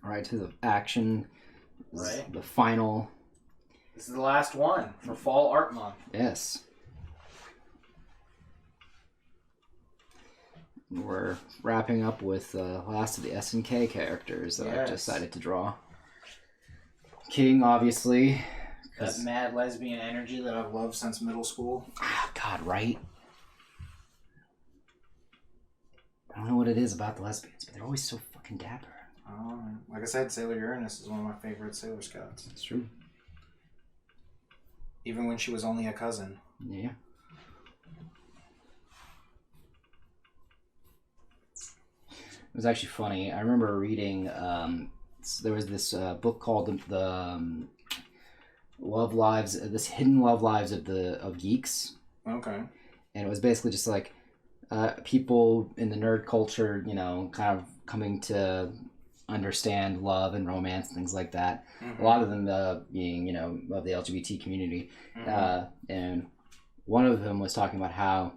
right to the action. Right. The final. This is the last one for Fall Art Month. Yes. We're wrapping up with the last of the SNK characters that I've decided to draw. King, obviously. That mad lesbian energy that I've loved since middle school. Ah, God, right? I don't know what it is about the lesbians, but they're always so fucking dapper. Like I said, Sailor Uranus is one of my favorite Sailor Scouts. It's true. Even when she was only a cousin. Yeah. It was actually funny. I remember reading. There was this book called the Love Lives, this Hidden Love Lives of Geeks. Okay. And it was basically just like people in the nerd culture, you know, kind of coming to understand love and romance and things like that. Mm-hmm. A lot of them being, you know, of the LGBT community. Mm-hmm. And one of them was talking about how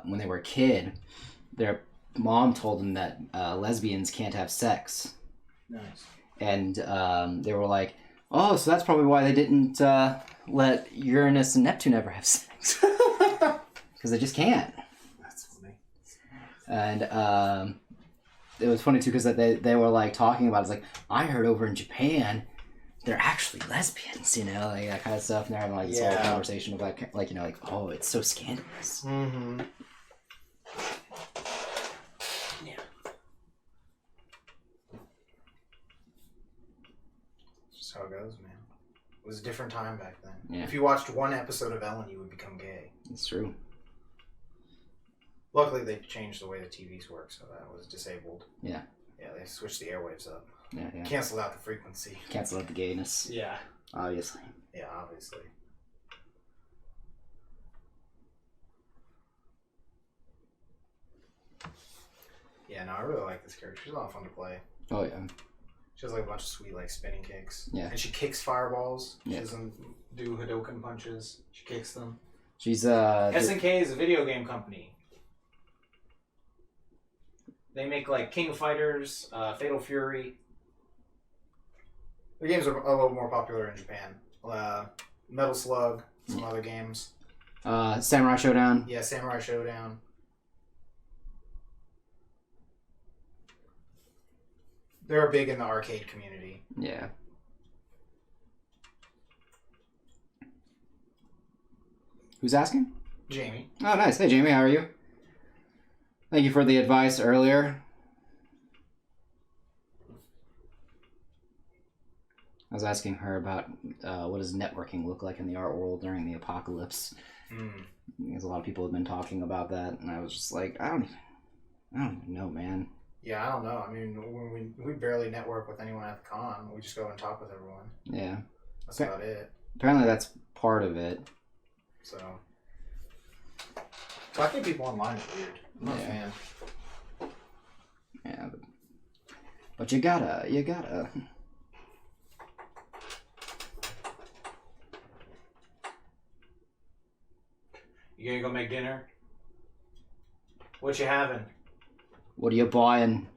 when they were a kid, their mom told them that lesbians can't have sex. Nice. And they were like, oh, so that's probably why they didn't let Uranus and Neptune ever have sex. Because they just can't. That's funny. And it was funny too because they were like talking about it. It's like, I heard over in Japan they're actually lesbians, you know, like that kind of stuff. And they're having like this whole conversation about like, you know, like, oh, it's so scandalous. Mm-hmm. Yeah. That's how it goes, man. It was a different time back then. Yeah. If you watched one episode of Ellen, you would become gay. It's true. Luckily, they changed the way the TVs work, so that was disabled. Yeah. Yeah, they switched the airwaves up. Yeah, yeah. Canceled out the frequency. Canceled out the gayness. Yeah. Obviously. Yeah, obviously. Yeah, no, I really like this character. She's a lot of fun to play. Oh, yeah. She has like a bunch of sweet like spinning kicks. Yeah. And she kicks fireballs. She yeah. doesn't do Hadoken punches. She kicks them. She's SNK is a video game company. They make like King of Fighters, Fatal Fury. The games are a little more popular in Japan. Metal Slug, some other games. Samurai Showdown. Yeah, Samurai Showdown. They're big in the arcade community. Yeah. Who's asking? Jamie. Oh, nice. Hey, Jamie, how are you? Thank you for the advice earlier. I was asking her about what does networking look like in the art world during the apocalypse. Because a lot of people have been talking about that, and I was just like, I don't even know, man. Yeah, I don't know. I mean, we barely network with anyone at the con. We just go and talk with everyone. Yeah. That's about it. Apparently that's part of it. So talking to people online is weird. I'm not a fan. Yeah, but you gotta. You gonna go make dinner? What you having? What are you buying?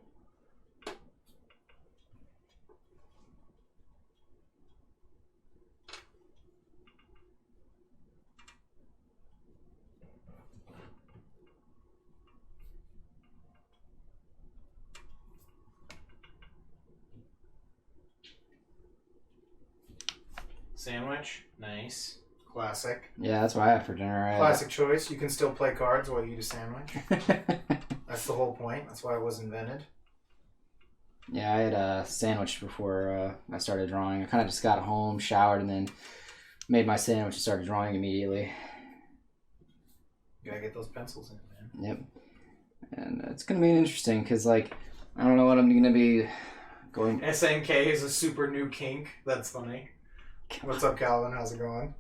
Sandwich. Nice. Classic. Yeah, that's what I had for dinner. Classic choice. You can still play cards while you eat a sandwich. That's the whole point. That's why it was invented. Yeah, I had a sandwich before I started drawing. I kind of just got home, showered, and then made my sandwich and started drawing immediately. You gotta get those pencils in, man. Yep. And it's going to be interesting because, like, I don't know what I'm going to be going... SNK is a super new kink. That's funny. What's up, Calvin? How's it going?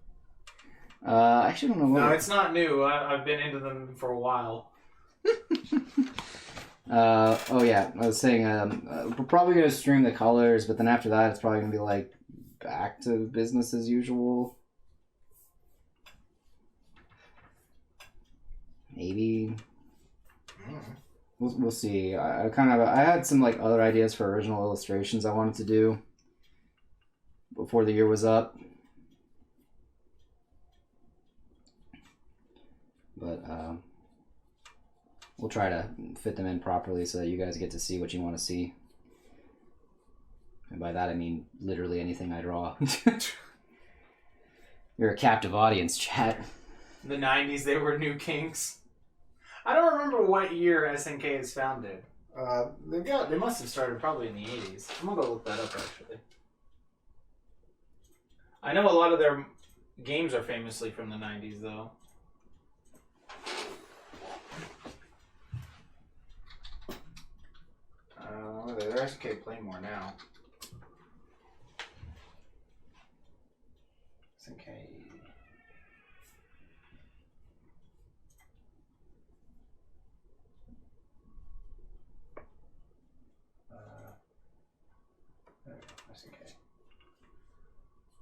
I actually don't know what... No, it's not new. I've been into them for a while. Oh yeah, I was saying we're probably going to stream the colors, but then after that it's probably going to be like back to business as usual. Maybe. we'll see. I had some like other ideas for original illustrations I wanted to do before the year was up, but we'll try to fit them in properly so that you guys get to see what you want to see. And by that I mean literally anything I draw. You're a captive audience, chat. In the 90s, they were new kings. I don't remember what year SNK is founded. They must have started probably in the 80s. I'm gonna go look that up, actually. I know a lot of their games are famously from the 90s, though. They're SNK play more now. SNK. SNK.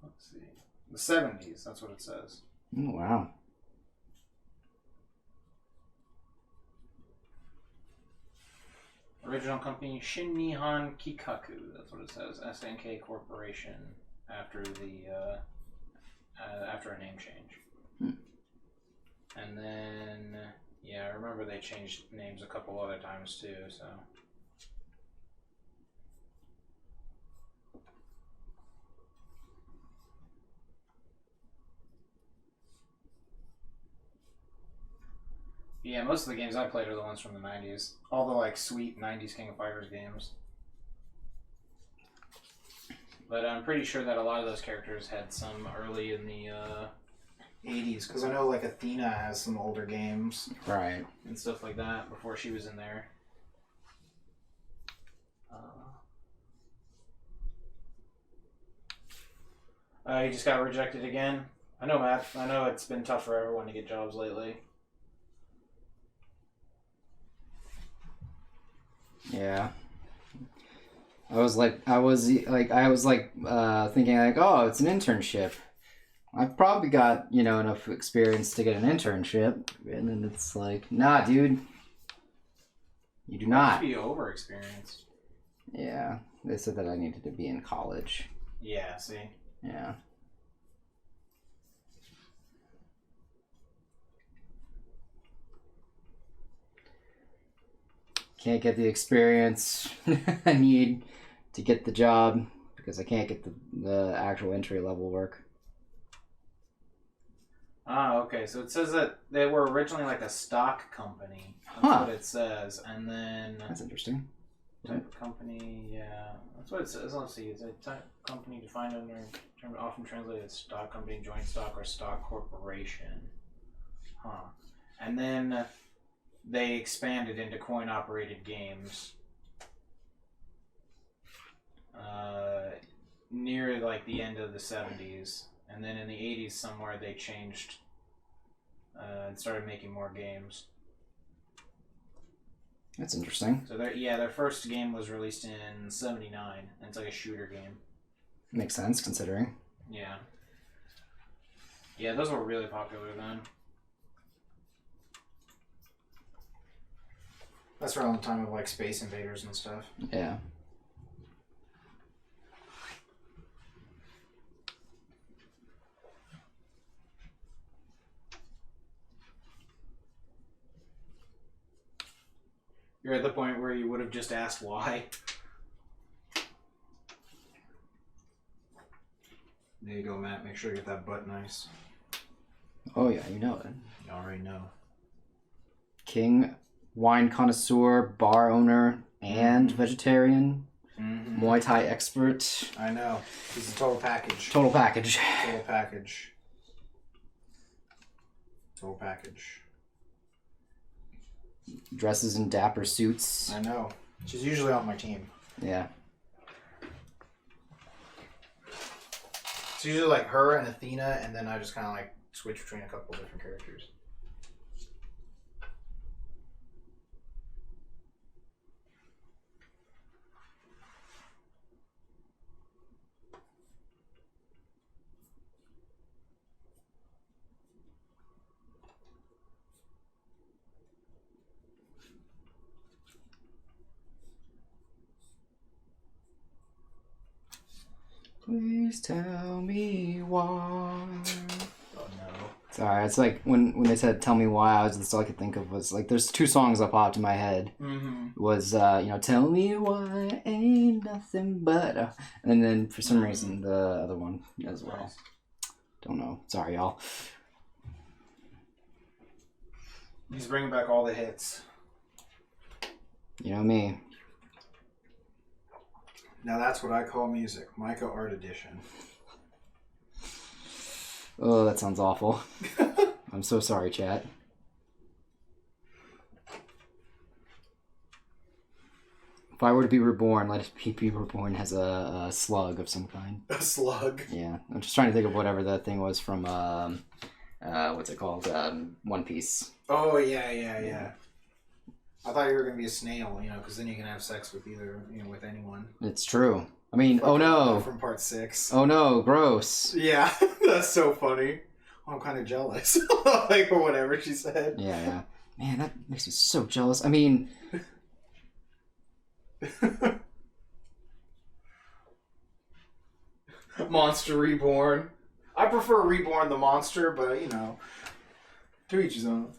Let's see. The 70s, that's what it says. Oh, wow. Original company Shin Nihon Kikaku, that's what it says. SNK Corporation after the after a name change. And then yeah, I remember they changed names a couple other times too, so yeah, most of the games I played are the ones from the 90s. All the like sweet 90s King of Fighters games. But I'm pretty sure that a lot of those characters had some early in the 80s, because I know like Athena has some older games. Right. And stuff like that before she was in there. You just got rejected again? I know, Matt. I know it's been tough for everyone to get jobs lately. Yeah. I was thinking like, oh, it's an internship. I've probably got, enough experience to get an internship. And then it's like, nah, dude. You do not. Be over-experienced. Yeah. They said that I needed to be in college. Yeah, see? Yeah. Can't get the experience I need to get the job because I can't get the actual entry level work. Ah, okay. So it says that they were originally like a stock company. That's what it says. And then... That's interesting. Type of company, yeah. That's what it says. Let's see. It's a type of company defined under term often translated as stock company, joint stock, or stock corporation. Huh. And then they expanded into coin-operated games near like the end of the 70s. And then in the 80s somewhere they changed and started making more games. That's interesting. So their first game was released in 79, and it's like a shooter game. Makes sense, considering. Yeah. Yeah, those were really popular then. That's around the time of like Space Invaders and stuff. Yeah. You're at the point where you would have just asked why. There you go, Matt. Make sure you get that butt nice. Oh, yeah, you know it. You already know. King, wine connoisseur, bar owner, and vegetarian. Mm-hmm. Muay Thai expert. I know. He's a total package. Total package. Total package. Total package. Dresses in dapper suits. I know. She's usually on my team. Yeah. It's usually like her and Athena, and then I just kind of like switch between a couple different characters. Please tell me why. Oh no. Sorry, it's like when they said "Tell Me Why," I was just all I could think of was like there's two songs that popped in my head. Mm-hmm. Was "Tell Me Why Ain't Nothing But," and then for some reason the other one as well. Nice. Don't know. Sorry, y'all. He's bringing back all the hits. You know me. Now that's what I call music. Maeca Art Edition. Oh, that sounds awful. I'm so sorry, chat. If I were to be reborn, let it be reborn as a slug of some kind. A slug. Yeah, I'm just trying to think of whatever that thing was from, what's it called? One Piece. Oh, yeah. I thought you were going to be a snail, because then you can have sex with with anyone. It's true. I mean, oh no. From part 6. Oh no, gross. Yeah, that's so funny. I'm kind of jealous. Like, or whatever she said. Yeah. Man, that makes me so jealous. I mean... Monster Reborn. I prefer Reborn the Monster, but, to each his own.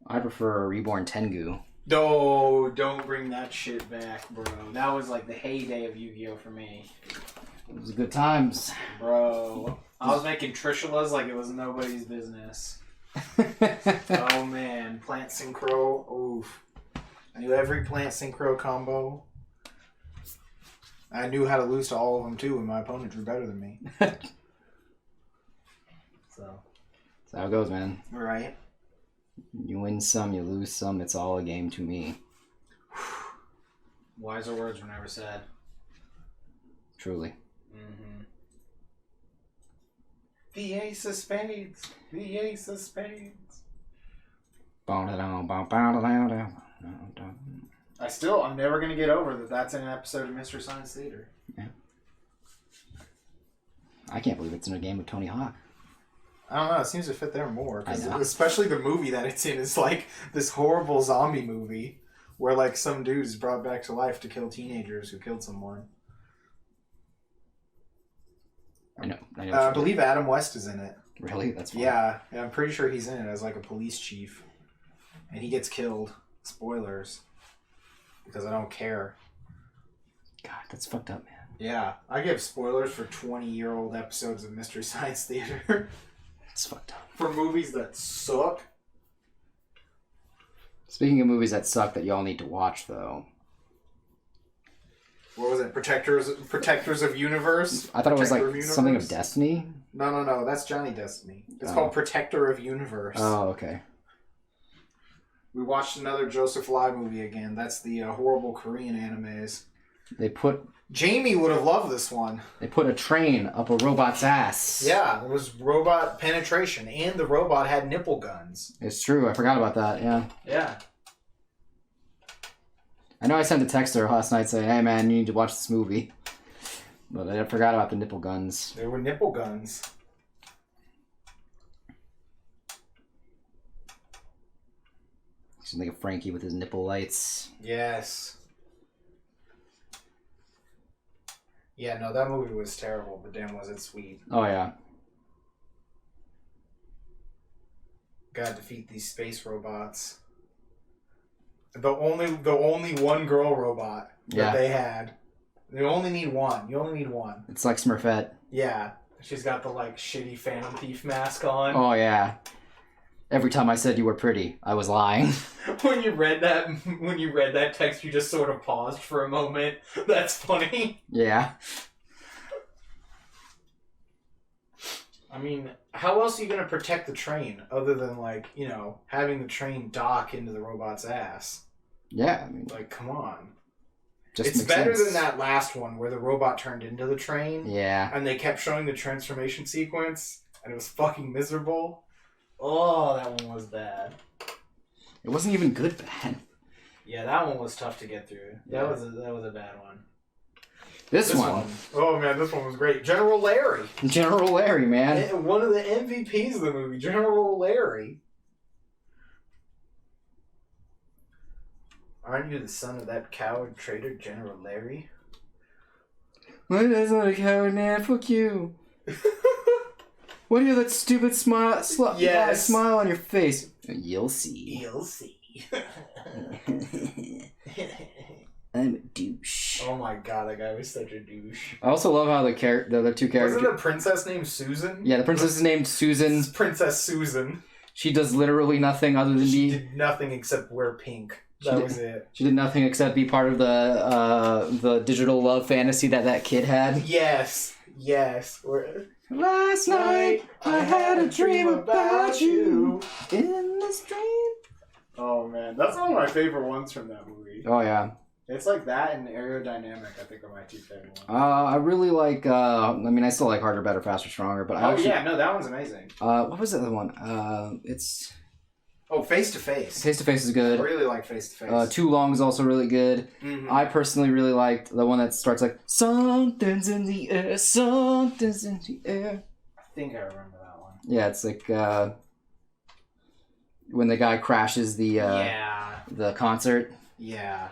I prefer Reborn Tengu. No, don't bring that shit back, bro. That was like the heyday of Yu-Gi-Oh! For me. It was good times. Bro. I was making Trishulas like it was nobody's business. Oh, man. Plant Synchro. Oof. I knew every Plant Synchro combo. I knew how to lose to all of them, too, and my opponent drew better than me. So. That's how it goes, man. Right. You win some, you lose some. It's all a game to me. Wiser words were never said. Truly. Mm-hmm. The Ace of Spades. The Ace of Spades. I'm never going to get over that that's an episode of Mystery Science Theater. Yeah. I can't believe it's in a game with Tony Hawk. I don't know. It seems to fit there more. I know. Especially the movie that it's in is like this horrible zombie movie where like some dude is brought back to life to kill teenagers who killed someone. I know. I believe Adam West is in it. Really? That's fun. Yeah, I'm pretty sure he's in it as like a police chief. And he gets killed. Spoilers. Because I don't care. God, that's fucked up, man. Yeah, I give spoilers for 20-year-old episodes of Mystery Science Theater. It's fucked up. For movies that suck. Speaking of movies that suck that y'all need to watch, though. What was it? Protectors of Universe? I thought it was like something of Destiny. No. That's Johnny Destiny. It's called Protector of Universe. Oh, okay. We watched another Joseph Lai movie again. That's the horrible Korean animes. Jamie would have loved this one. They put a train up a robot's ass. Yeah, it was robot penetration, and the robot had nipple guns. It's true. I forgot about that. Yeah. Yeah. I know I sent a text to her last night saying, "Hey, man, you need to watch this movie." But I forgot about the nipple guns. There were nipple guns. Just think of Frankie with his nipple lights. Yes. Yeah, no, that movie was terrible, but damn was it sweet. Oh, yeah. Gotta defeat these space robots. The only one girl robot that they had. You only need one. It's like Smurfette. Yeah. She's got the like shitty Phantom Thief mask on. Oh, yeah. Every time I said you were pretty, I was lying. When you read that text, you just sort of paused for a moment. That's funny. Yeah. I mean, how else are you going to protect the train other than, like, having the train dock into the robot's ass? Yeah, I mean... Like, come on. Just it's better than that last one where the robot turned into the train. Yeah. And they kept showing the transformation sequence, and it was fucking miserable. Oh, that one was bad. It wasn't even good bad. Yeah, that one was tough to get through. That was a bad one. This one. Oh, man, this one was great. General Larry. General Larry, man. One of the MVPs of the movie, General Larry. Aren't you the son of that coward traitor, General Larry? What is not a coward, man? Fuck you. Why do you have that stupid smile smile on your face? You'll see. You'll see. I'm a douche. Oh my god, that guy was such a douche. I also love how the other two characters... Wasn't the princess named Susan? Yeah, the princess is named Susan. It's Princess Susan. She does literally nothing other than She did nothing except wear pink. That was it. She did nothing except be part of the digital love fantasy that kid had. Yes. Last night I had a dream about you in this dream. Oh man, that's one of my favorite ones from that movie. Oh yeah. It's like that and Aerodynamic, I think, are my two favorite ones. I really like, I still like Harder, Better, Faster, Stronger, but that one's amazing. What was the other one? It's... Oh, Face to Face. Face to Face is good. I really like Face to Face. Too Long is also really good. Mm-hmm. I personally really liked the one that starts like, something's in the air, something's in the air. I think I remember that one. Yeah, it's like, when the guy crashes the concert. Yeah.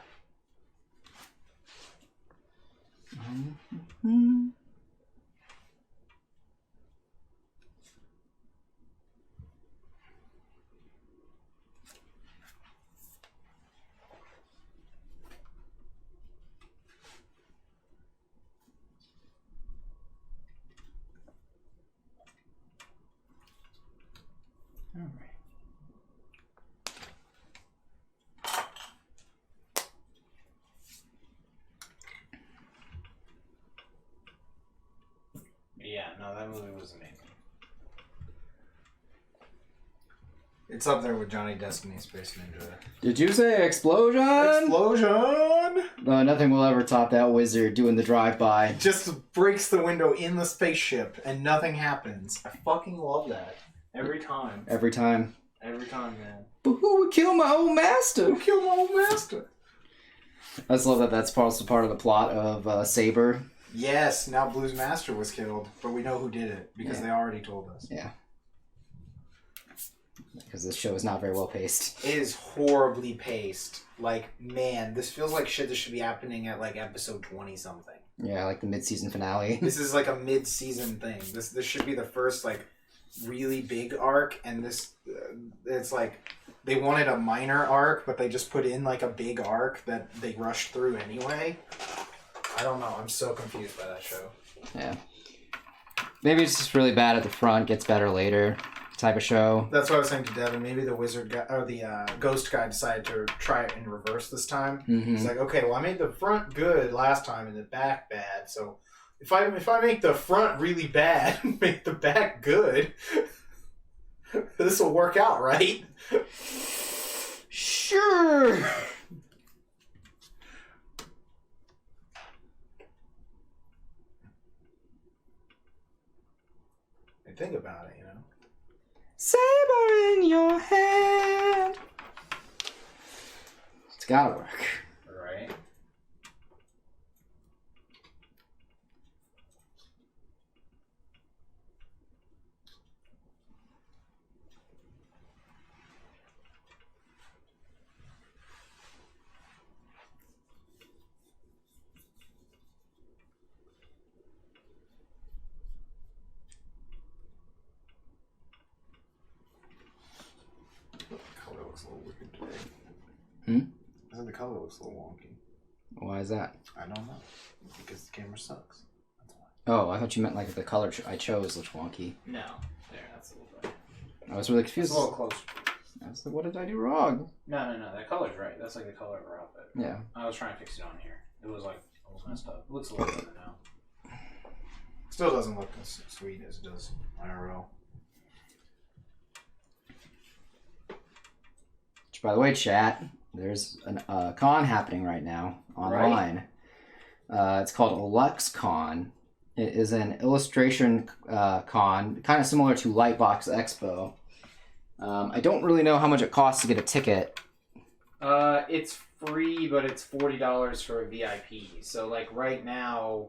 Mm-hmm. All right. Yeah, no, that movie was amazing. It's up there with Johnny Destiny Space Ninja. Did you say explosion? Explosion! Nothing will ever top that wizard doing the drive-by. Just breaks the window in the spaceship and nothing happens. I fucking love that. Every time. Every time. Every time, man. But who would kill my old master? Who killed my old master? I just love that that's also part of the plot of Saber. Yes, now Blue's master was killed, but we know who did it because they already told us. Yeah. Because this show is not very well paced. It is horribly paced. Like, man, this feels like shit that should be happening at like episode 20-something. Yeah, like the mid-season finale. This is like a mid-season thing. This should be the first like really big arc, and this it's like they wanted a minor arc, but they just put in like a big arc that they rushed through anyway. I don't know. I'm so confused by that show. Yeah. Maybe it's just really bad at the front, gets better later type of show. That's what I was saying to Devin. Maybe the wizard guy or the ghost guy decided to try it in reverse this time. Mm-hmm. He's like, okay, well, I made the front good last time and the back bad. So if I make the front really bad and make the back good, this will work out, right? Sure. Think about it, you know. Saber in your hand. It's gotta work. Right. Looks a little wicked today. I said the color looks a little wonky. Why is that? I don't know. Because the camera sucks. That's why. Oh, I thought you meant like the color I chose looked wonky. No. There, that's a little better. I was really confused. It's a little closer. I was like, what did I do wrong? No. That color's right. That's like the color of our outfit. Yeah. I was trying to fix it on here. It was like almost messed up. It looks a little better now. Still doesn't look as sweet as it does IRL. By the way, chat, there's a con happening right now online. Right. It's called LuxCon. It is an illustration con, kind of similar to Lightbox Expo. I don't really know how much it costs to get a ticket. It's free, but it's $40 for a VIP. So, like, right now...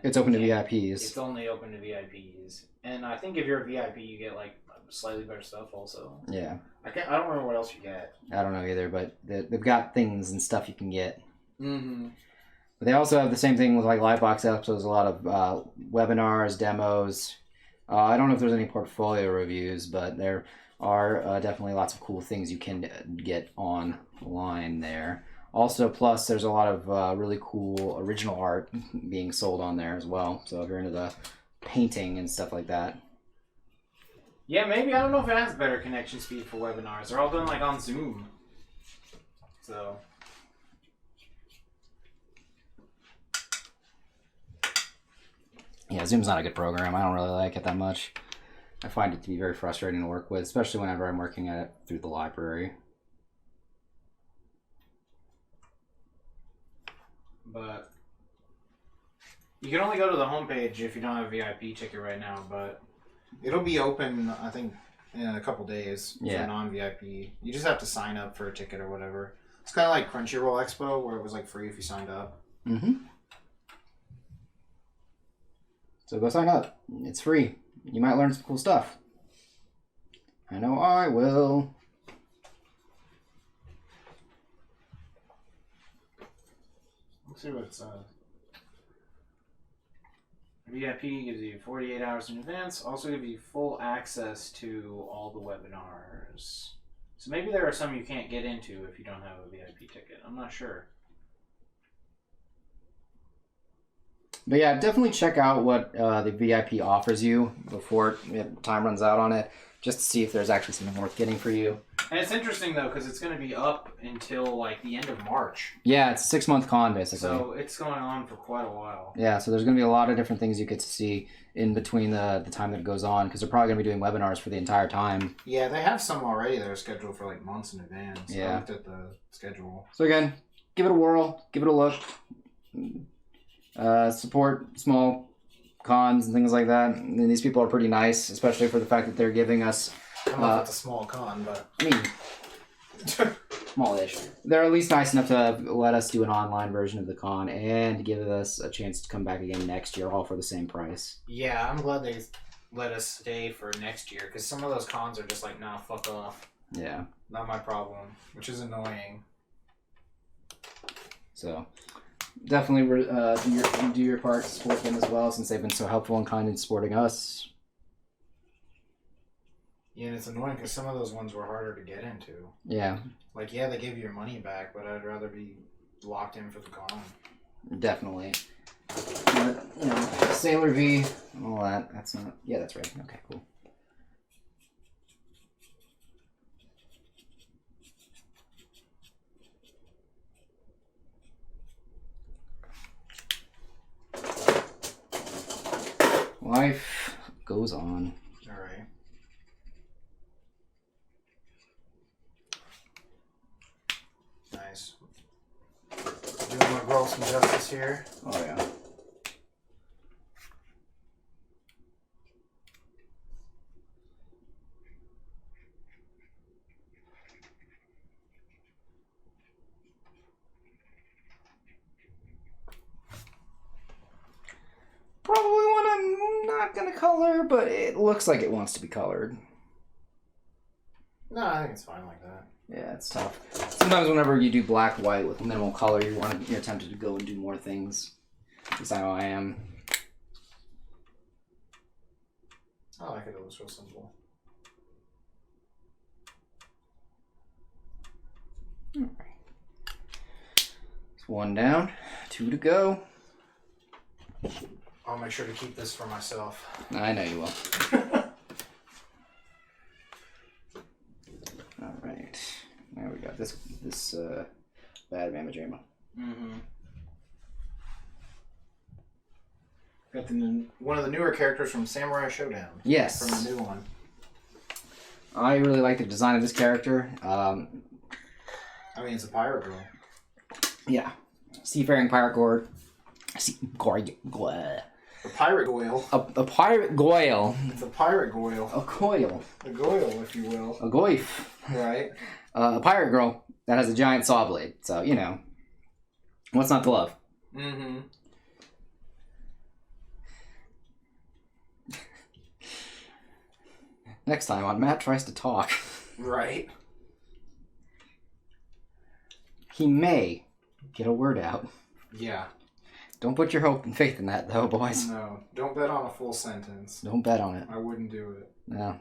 it's open to VIPs. It's only open to VIPs. And I think if you're a VIP, you get, like, slightly better stuff also. Yeah. I don't remember what else you get. I don't know either, but they've got things and stuff you can get. Mm-hmm. But they also have the same thing with like Livebox episodes, a lot of webinars, demos. I don't know if there's any portfolio reviews, but there are definitely lots of cool things you can get online there. Also, plus there's a lot of really cool original art being sold on there as well. So if you're into the painting and stuff like that. Yeah, maybe. I don't know if it has better connection speed for webinars. They're all done like on Zoom. So. Yeah, Zoom's not a good program. I don't really like it that much. I find it to be very frustrating to work with, especially whenever I'm working at it through the library. But you can only go to the homepage if you don't have a VIP ticket right now, but it'll be open, I think, in a couple days for non-VIP. You just have to sign up for a ticket or whatever. It's kind of like Crunchyroll Expo, where it was like free if you signed up. Mm-hmm. So go sign up. It's free. You might learn some cool stuff. I know I will. Let's see what it says. VIP gives you 48 hours in advance. Also gives you full access to all the webinars. So maybe there are some you can't get into if you don't have a VIP ticket. I'm not sure. But yeah, definitely check out what the VIP offers you before time runs out on it, just to see if there's actually something worth getting for you. And it's interesting, though, because it's going to be up until, like, the end of March. Yeah, it's a 6-month con, basically. So it's going on for quite a while. Yeah, so there's going to be a lot of different things you get to see in between the time that it goes on, because they're probably going to be doing webinars for the entire time. Yeah, they have some already that are scheduled for, like, months in advance. Yeah. I looked at the schedule. So again, give it a whirl, give it a look. Support small cons and things like that. And these people are pretty nice, especially for the fact that they're giving us... I don't know if it's a small con, but... I mean, smallish. They're at least nice enough to let us do an online version of the con and give us a chance to come back again next year, all for the same price. Yeah, I'm glad they let us stay for next year, because some of those cons are just like, nah, fuck off. Yeah. Not my problem, which is annoying. So... definitely do your part to support them as well, since they've been so helpful and kind in supporting us. Yeah, and it's annoying because some of those ones were harder to get into. Yeah. Like, yeah, they give you your money back, but I'd rather be locked in for the con. Definitely. But, you know, Sailor V, all that. That's not... yeah, that's right. Okay, cool. Life goes on. All right. Nice. Do you want to roll some justice here? Oh, yeah. Probably one I'm not going to color, but it looks like it wants to be colored. No, I think it's fine like that. Yeah, it's tough. Sometimes whenever you do black-white with minimal color, you're tempted to go and do more things. That's how I am. I like it. It looks real simple. Alright. It's one down, 2 to go. I'll make sure to keep this for myself. I know you will. Alright. Now we got this bad Mamajama. Mm-hmm. Got one of the newer characters from Samurai Showdown. Yes. From the new one. I really like the design of this character. I mean, it's a pirate girl. Yeah. Seafaring pirate gourd. A pirate goyle. A pirate goyle. It's a pirate goyle. A coil. A goyle, if you will. A goif. Right. A pirate girl that has a giant saw blade. So, you know. What's not to love? Mm-hmm. Next time on Matt Tries to Talk. Right. He may get a word out. Yeah. Don't put your hope and faith in that, though, boys. No, don't bet on a full sentence. Don't bet on it. I wouldn't do it. No.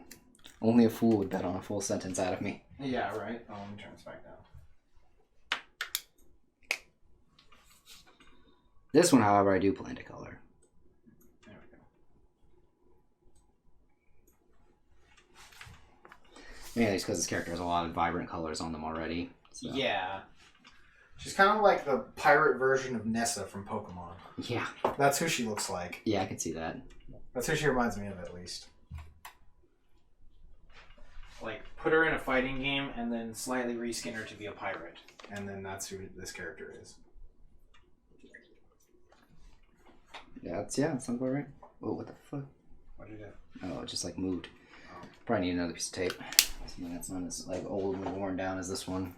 Only a fool would bet on a full sentence out of me. Yeah, right. Oh, let me turn this back down. This one, however, I do plan to color. There we go. Mainly just because this character has a lot of vibrant colors on them already. So. Yeah. She's kind of like the pirate version of Nessa from Pokemon. Yeah. That's who she looks like. Yeah, I can see that. That's who she reminds me of, at least. Like, put her in a fighting game and then slightly reskin her to be a pirate. And then that's who this character is. Yeah, that sounds about right. Oh, what the fuck? What'd you do? Oh, it just like moved. Probably need another piece of tape. Something that's not as like old and worn down as this one.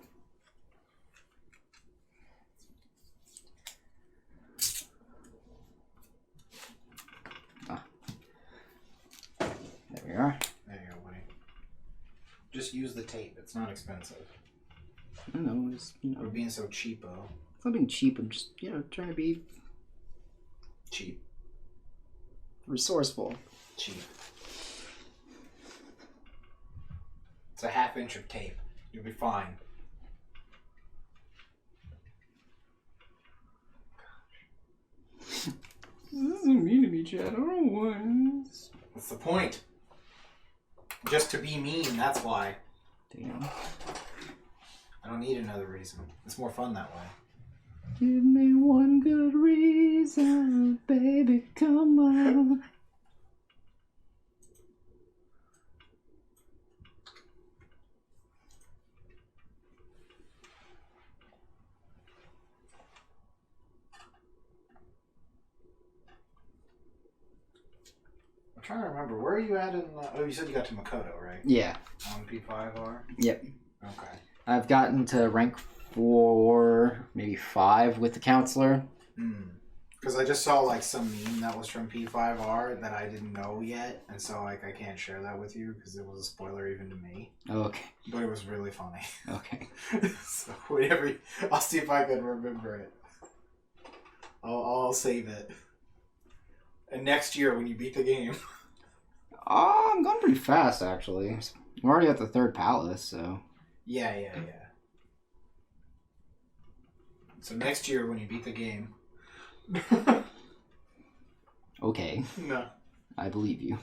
There we are. There you go, buddy. Just use the tape. It's not expensive. I don't know, just, We're being so cheapo. It's not being cheap. I'm just, trying to be Cheap. resourceful. Cheap. It's a ½ inch of tape. You'll be fine. This isn't mean to me, Chad. I don't know why. What's the point? Just to be mean, that's why. Damn. I don't need another reason. It's more fun that way. Give me one good reason, baby, come on. I'm trying to remember. Where are you at in... you said you got to Makoto, right? Yeah. On P5R? Yep. Okay. I've gotten to rank 4, maybe 5 with the counselor. Because I just saw like some meme that was from P5R that I didn't know yet, and so like I can't share that with you because it was a spoiler even to me. Okay. But it was really funny. Okay. So whatever, I'll see if I can remember it. I'll save it. And next year when you beat the game. I'm going pretty fast actually. I'm already at the 3rd palace, so. Yeah. So next year when you beat the game. Okay. No. I believe you.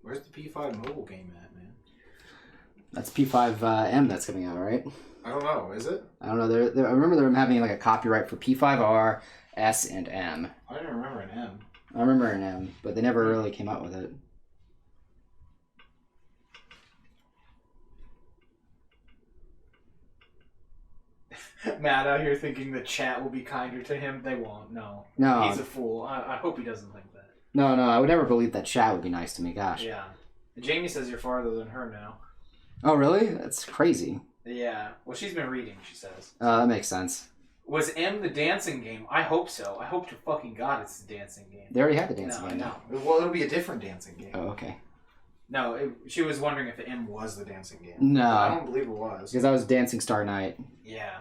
Where's the P5 mobile game at, man? That's P5M that's coming out, right? I don't know. Is it? I don't know. I remember them having like a copyright for P5R, S, and M. I don't remember an M. I remember an M, but they never really came out with it. Matt out here thinking the chat will be kinder to him. They won't. No. No. He's a fool. I hope he doesn't think that. No, I would never believe that chat would be nice to me. Gosh. Yeah. Jamie says you're farther than her now. Oh, really? That's crazy. Yeah. Well, she's been reading, she says. That makes sense. Was M the dancing game? I hope so. I hope to fucking God it's the dancing game. They already had the dancing game. No. Well, it'll be a different dancing game. Oh, okay. No, she was wondering if the M was. Was the dancing game? No. But I don't believe it was. Because that was Dancing Star Night. Yeah.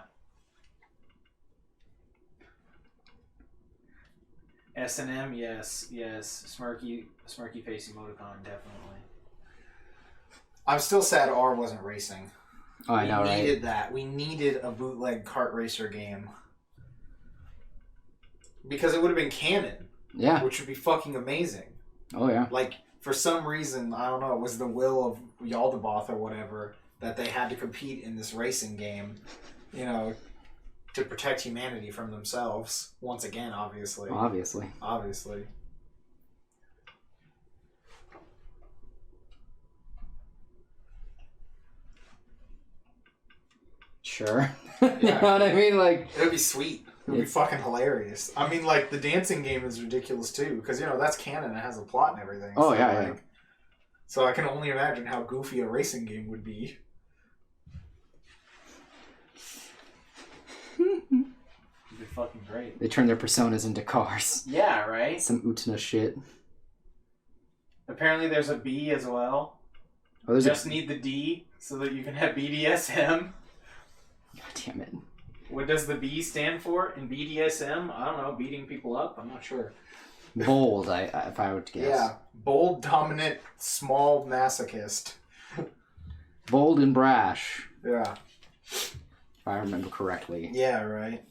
S&M, yes. Smirky face emoticon, definitely. I'm still sad R wasn't racing. Oh, I know, right? We needed that. We needed a bootleg kart racer game. Because it would have been canon. Yeah. Which would be fucking amazing. Oh, yeah. Like, for some reason, I don't know, it was the will of Yaldabaoth or whatever, that they had to compete in this racing game, to protect humanity from themselves. Once again, obviously. Obviously. Sure. Yeah. You know what I mean? Like, it would be sweet. It would be fucking hilarious. I mean, like, the dancing game is ridiculous, too, because, that's canon. It has a plot and everything. Oh, so, yeah. So I can only imagine how goofy a racing game would be. It'd be fucking great. They turn their personas into cars. Yeah, right? Some Utna shit. Apparently there's a B as well. Oh, there's Just need the D so that you can have BDSM. God damn it. What does the B stand for in BDSM? I don't know. Beating people up? I'm not sure. Bold, if I were to guess. Yeah. Bold, dominant, small masochist. Bold and brash, Yeah. if I remember correctly. Yeah, right.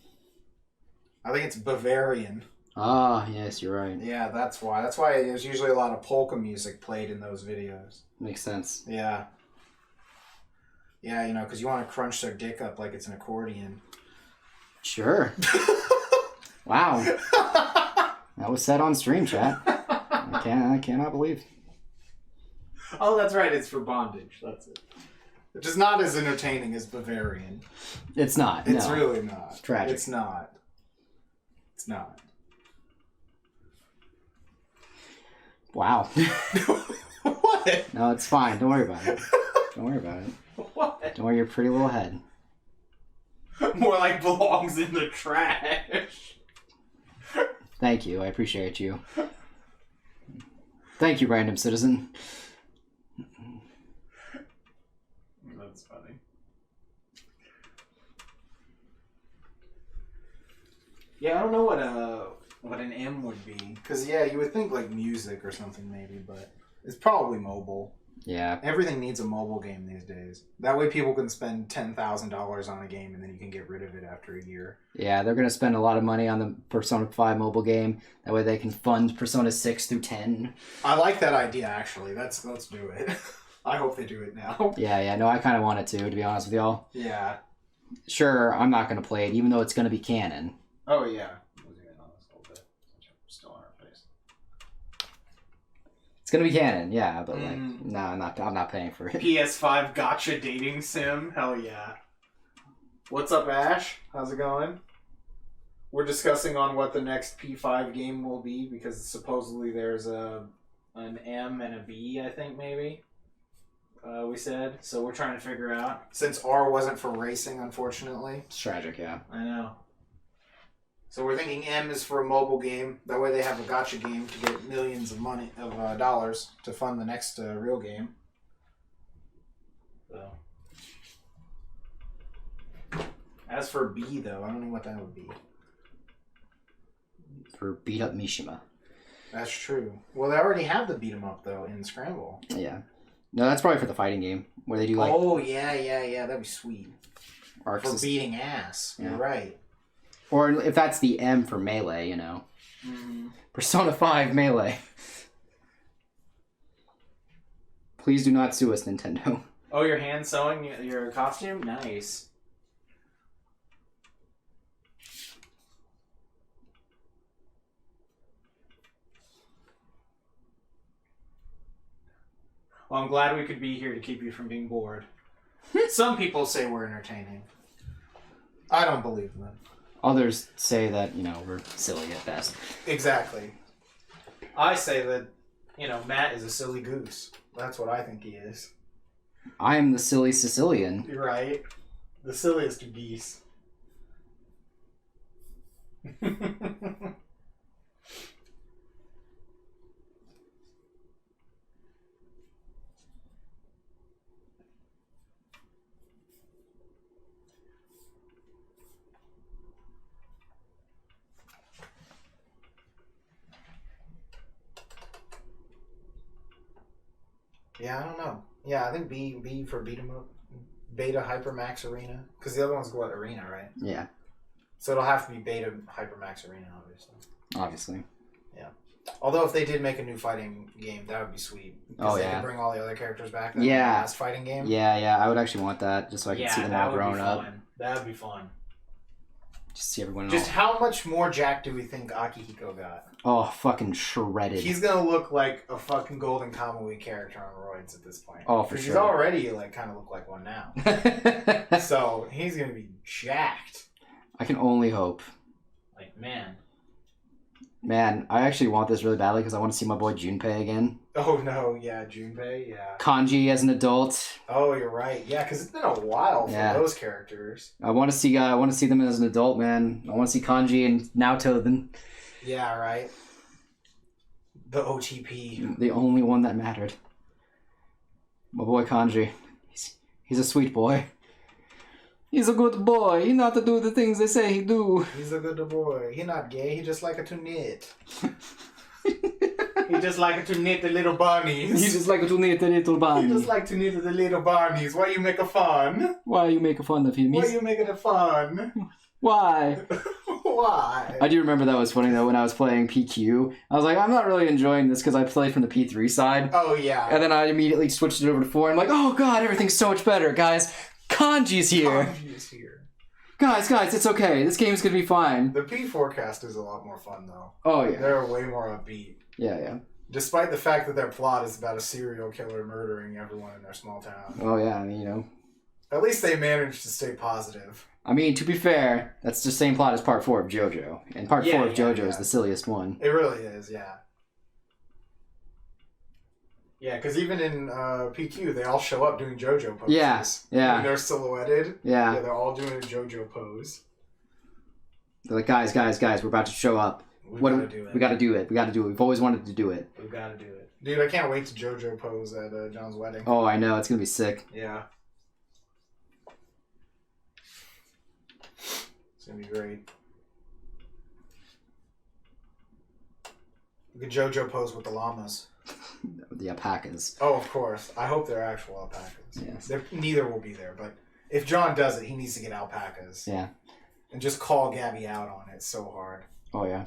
I think it's Bavarian. Ah, yes, you're right. Yeah, that's why. That's why there's usually a lot of polka music played in those videos. Makes sense. Yeah. Yeah, you know, because you want to crunch their dick up like it's an accordion. Sure. Wow. That was said on stream, chat. I cannot believe. Oh, that's right. It's for bondage. That's it. Which is not as entertaining as Bavarian. It's not. It's no. really not. It's tragic. It's not. It's not. Wow. What? No, it's fine. Don't worry about it. Don't worry about it. What? Don't worry your pretty little head. More like belongs in the trash. Thank you. I appreciate you. Thank you, random citizen. That's funny. Yeah, I don't know what an M would be. Because, yeah, you would think like music or something maybe, but it's probably mobile. Yeah. Everything needs a mobile game these days. That way people can spend $10,000 on a game and then you can get rid of it after a year. Yeah, they're going to spend a lot of money on the Persona 5 mobile game. That way they can fund Persona 6 through 10. I like that idea, actually. Let's do it. I hope they do it now. Yeah. No, I kind of want it to be honest with y'all. Yeah. Sure, I'm not going to play it, even though it's going to be canon. Oh, yeah. Still on our face. It's going to be canon, yeah, but like, no, I'm not paying for it. PS5 gotcha dating sim? Hell yeah. What's up, Ash? How's it going? We're discussing on what the next P5 game will be because supposedly there's an M and a B, I think maybe. We said. So we're trying to figure out. Since R wasn't for racing, unfortunately. It's tragic, yeah. I know. So we're thinking M is for a mobile game. That way they have a gotcha game to get millions of dollars to fund the next real game. So. As for B, though, I don't know what that would be. For Beat Up Mishima. That's true. Well, they already have the beat 'em up though in Scramble. Yeah. No, that's probably for the fighting game where they do like. Oh yeah, that'd be sweet. Arcs For beating ass. Yeah. You're right. Or if that's the M for Melee, you know. Mm-hmm. Persona 5 Melee. Please do not sue us, Nintendo. Oh, you're hand sewing your costume? Nice. Well, I'm glad we could be here to keep you from being bored. Some people say we're entertaining. I don't believe them. Others say that, you know, we're silly at best. Exactly. I say that, you know, Matt is a silly goose. That's what I think he is. I am the silly Sicilian. You're right. The silliest of geese. Yeah, I don't know. Yeah, I think B for beat 'em up. Beta Hypermax Arena. Because the other one's what, Arena, right? Yeah, So it'll have to be Beta Hypermax Arena, obviously. obviously. Yeah. Although if they did make a new fighting game, that would be sweet. Oh, they yeah. could bring all the other characters back. Yeah. Last fighting game. Yeah, I would actually want that just so I can see them all grown up. Fun. That would be fun. Just see everyone Just all... how much more Jack do we think Akihiko got? Oh, fucking shredded. He's gonna look like a fucking Golden Kamui character on roids at this point. Oh, for 'Cause sure. He's already like kind of look like one now. So he's gonna be jacked. I can only hope. Like, man. Man, I actually want this really badly because I want to see my boy Junpei again. Oh no, yeah, Junpei, yeah. Kanji as an adult. Oh, you're right. Yeah, because it's been a while for Yeah. those characters. I want to see them as an adult, man. I want to see Kanji and Naoto then. Yeah, right. The OTP. The only one that mattered. My boy Kanji. He's a sweet boy. He's a good boy. He not to do the things they say he do. He's a good boy. He not gay. He just like to knit. He just like to knit the little bunnies. He just like to knit the little bunnies. He just like to knit the little bunnies. Why you make a fun? Why you making fun of him? Why you making it fun? Why? Why? I do remember that was funny though when I was playing PQ. I was like, I'm not really enjoying this because I played from the P3 side. Oh yeah. And then I immediately switched it over to 4. I'm like, oh god, everything's so much better, guys. Kanji's here. Kanji is here. Guys, it's okay. This game's gonna be fine. The P forecast is a lot more fun though. Oh yeah. They're way more upbeat. Yeah. Despite the fact that their plot is about a serial killer murdering everyone in their small town. Oh yeah, I mean, you know. At least they managed to stay positive. I mean, to be fair, that's the same plot as Part 4 of JoJo. And Part 4 of JoJo is the silliest one. It really is, yeah. Yeah, because even in PQ, they all show up doing JoJo poses. Yeah. And they're silhouetted. Yeah. They're all doing a JoJo pose. They're like, guys, we're about to show up. We gotta do it. We gotta do it. We've always wanted to do it. We gotta do it. Dude, I can't wait to JoJo pose at John's wedding. Oh, I know. It's gonna be sick. Yeah. It's gonna be great. We could JoJo pose with the llamas. The alpacas. Oh, of course. I hope they're actual alpacas. Yes. Neither will be there, but if John does it, he needs to get alpacas. Yeah. And just call Gabby out on it so hard. Oh, yeah.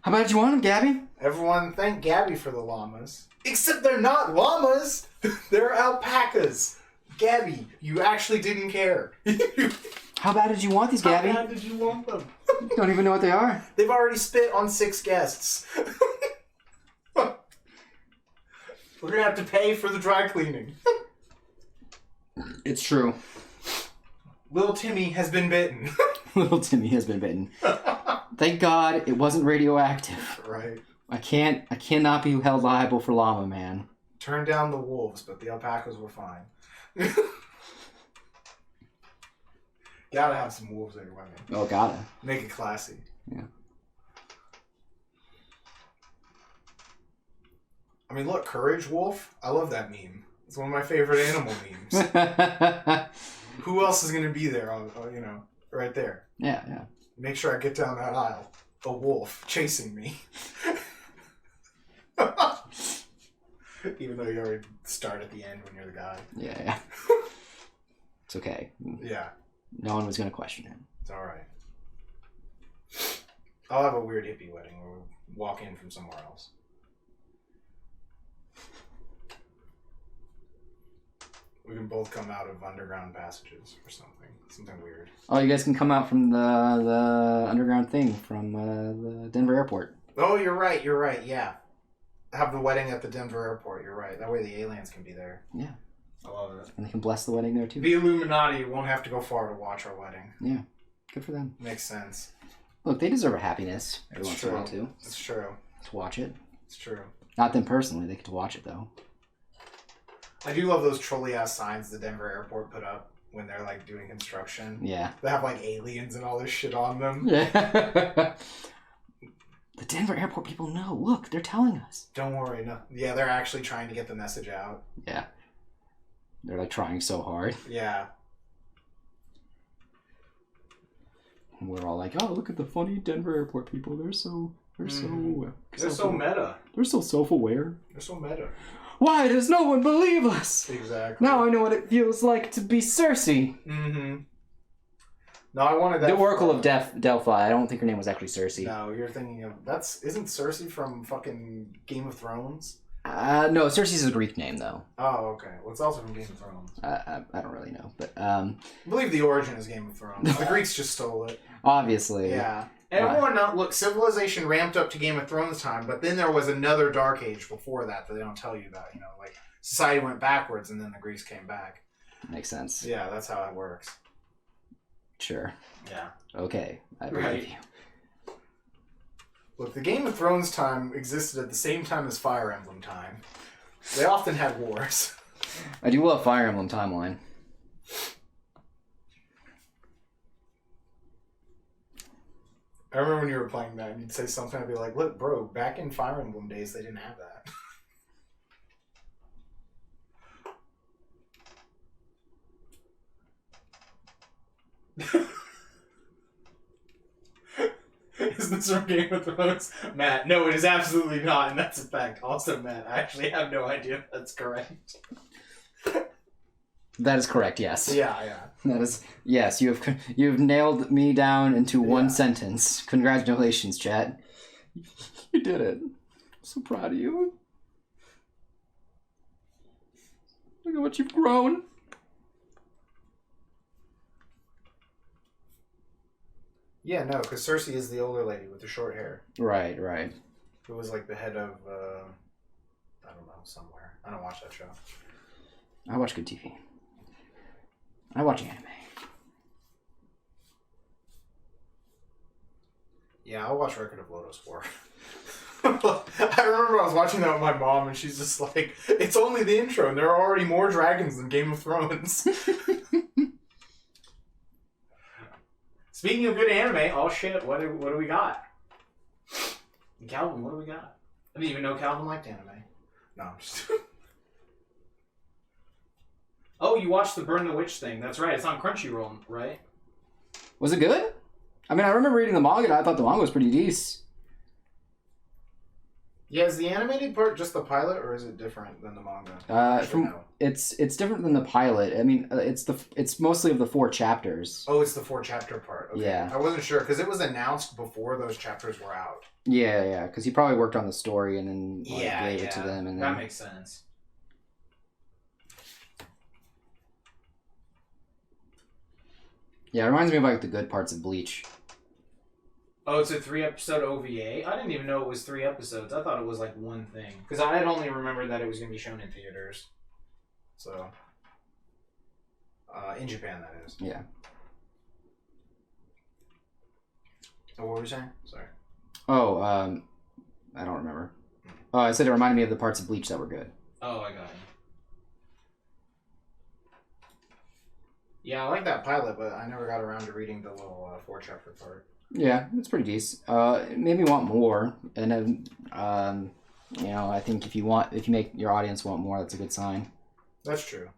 How bad did you want them, Gabby? Everyone thank Gabby for the llamas. Except they're not llamas! They're alpacas! Gabby, you actually didn't care. How bad did you want these, Gabby? How bad did you want them? You don't even know what they are. They've already spit on 6 guests. We're gonna have to pay for the dry cleaning. It's true. Little Timmy has been bitten. Little Timmy has been bitten. Thank God it wasn't radioactive. Right. I cannot be held liable for Llama Man. Turn down the wolves, but the alpacas were fine. Gotta have some wolves at your wedding. Oh, gotta. Make it classy. Yeah. I mean, look, Courage Wolf. I love that meme. It's one of my favorite animal memes. Who else is going to be there? Right there. Yeah. Make sure I get down that aisle. A wolf chasing me. Even though you already start at the end when you're the guy. Yeah. It's okay. Yeah. No one was going to question him. It's alright. I'll have a weird hippie wedding where we walk in from somewhere else. We can both come out of underground passages or something. Something weird. Oh, you guys can come out from the underground thing from the Denver airport. Oh, you're right, yeah. Have the wedding at the Denver airport, you're right. That way the aliens can be there. Yeah. I love it. And they can bless the wedding there, too. The Illuminati won't have to go far to watch our wedding. Yeah. Good for them. Makes sense. Look, they deserve a happiness every once in a while, too. It's true. To watch it. It's true. Not them personally. They get to watch it, though. I do love those trolley-ass signs the Denver airport put up when they're, like, doing construction. Yeah. They have, like, aliens and all this shit on them. Yeah. The Denver airport people know. Look, they're telling us. Don't worry. No. Yeah, they're actually trying to get the message out. Yeah. They're, like, trying so hard. Yeah. And we're all like, oh, look at the funny Denver airport people. They're so meta. They're so self-aware. They're so meta. Why does no one believe us? Exactly. Now I know what it feels like to be Cersei. Mm-hmm. No, I wanted that. The Oracle of Delphi. I don't think her name was actually Cersei. No, you're thinking of... Isn't Cersei from fucking Game of Thrones? No, Cersei's a Greek name, though. Oh, okay. Well, it's also from Game of Thrones. I don't really know, but... I believe the origin is Game of Thrones. The Greeks just stole it. Obviously. Yeah. Everyone, look, civilization ramped up to Game of Thrones time, but then there was another Dark Age before that they don't tell you about. You know, like, society went backwards and then the Greeks came back. Makes sense. Yeah, that's how it works. Sure. Yeah. Okay, I believe you. Look, the Game of Thrones time existed at the same time as Fire Emblem time. They often had wars. I do love Fire Emblem Timeline. I remember when you were playing that and you'd say something, I'd be like, look, bro, back in Fire Emblem days, they didn't have that. Is this from Game of Thrones? Matt, no, it is absolutely not, and that's a fact. Also, Matt, I actually have no idea if that's correct. That is correct, yes. Yeah. That is, yes, you've nailed me down into one sentence. Congratulations, chat. You did it. I'm so proud of you. Look at what you've grown. Yeah, no, because Cersei is the older lady with the short hair. Right. Who was like the head of, I don't know, somewhere. I don't watch that show. I watch good TV. I watch anime. Yeah, I'll watch Record of Lodoss War. I remember I was watching that with my mom, and she's just like, it's only the intro, and there are already more dragons than Game of Thrones. Speaking of good anime, oh shit, what do we got? Calvin, what do we got? I didn't even know Calvin liked anime. No, I'm just... Oh, you watched the Burn the Witch thing. That's right. It's on Crunchyroll, right? Was it good? I mean, I remember reading the manga, and I thought the manga was pretty decent. Yeah, is the animated part just the pilot, or is it different than the manga? It's different than the pilot. I mean, it's mostly of the 4 chapters. Oh, it's the 4 chapter part. Okay. Yeah. I wasn't sure, because it was announced before those chapters were out. Yeah, because he probably worked on the story and then gave it to them. And that makes sense. Yeah, it reminds me of like the good parts of Bleach. Oh, it's a 3-episode OVA? I didn't even know it was 3 episodes. I thought it was like one thing. Because I had only remembered that it was going to be shown in theaters. So, in Japan, that is. Yeah. Oh, what were you saying? Sorry. Oh, I don't remember. Oh, I said it reminded me of the parts of Bleach that were good. Oh, I got it. Yeah, I like that pilot, but I never got around to reading the little 4-chapter part. Yeah, it's pretty decent. It made me want more, and then, I think if you make your audience want more, that's a good sign. That's true.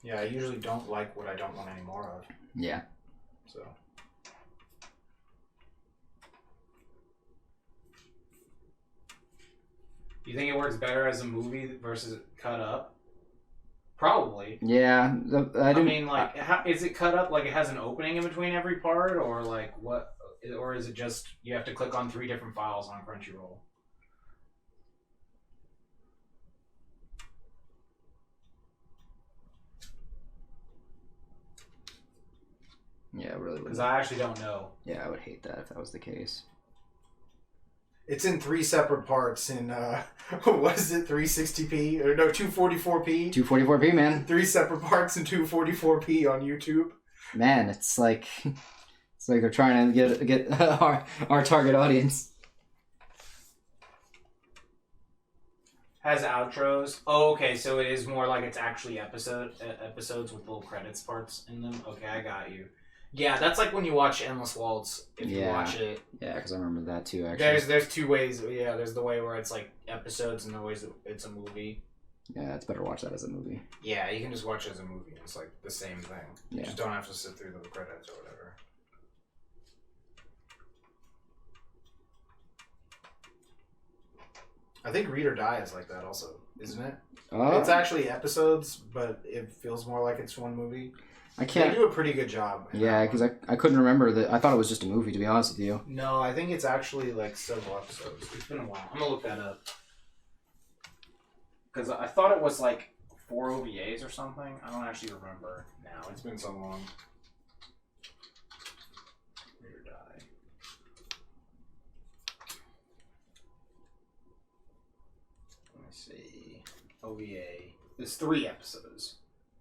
Yeah, I usually don't like what I don't want any more of. Yeah. So. You think it works better as a movie versus cut up? Probably. Yeah. Is it cut up like it has an opening in between every part, or like what? Or is it just you have to click on 3 different files on Crunchyroll? Yeah, really. Because I actually don't know. Yeah, I would hate that if that was the case. It's in 3 separate parts in, what is it, 360p? Or no, 244p? 244p, man. 3 separate parts in 244p on YouTube. Man, it's like they're trying to get our target audience. Has outros. Oh, okay, so it is more like it's actually episodes with little credits parts in them. Okay, I got you. Yeah, that's like when you watch Endless Waltz. If you watch it. Yeah, because I remember that too, actually. There's 2 ways. Yeah, there's the way where it's like episodes and the ways that it's a movie. Yeah, it's better to watch that as a movie. Yeah, you can just watch it as a movie. It's like the same thing. Yeah. You just don't have to sit through the credits or whatever. I think Read or Die is like that also, isn't it? It's actually episodes, but it feels more like it's one movie. I can't. They do a pretty good job. Yeah, because I couldn't remember that. I thought it was just a movie, to be honest with you. No, I think it's actually like several episodes. It's been a while. I'm gonna look that up because I thought it was like 4 OVAs or something. I don't actually remember now. It's been so long. Read or Die. Let me see. OVA. There's 3 episodes.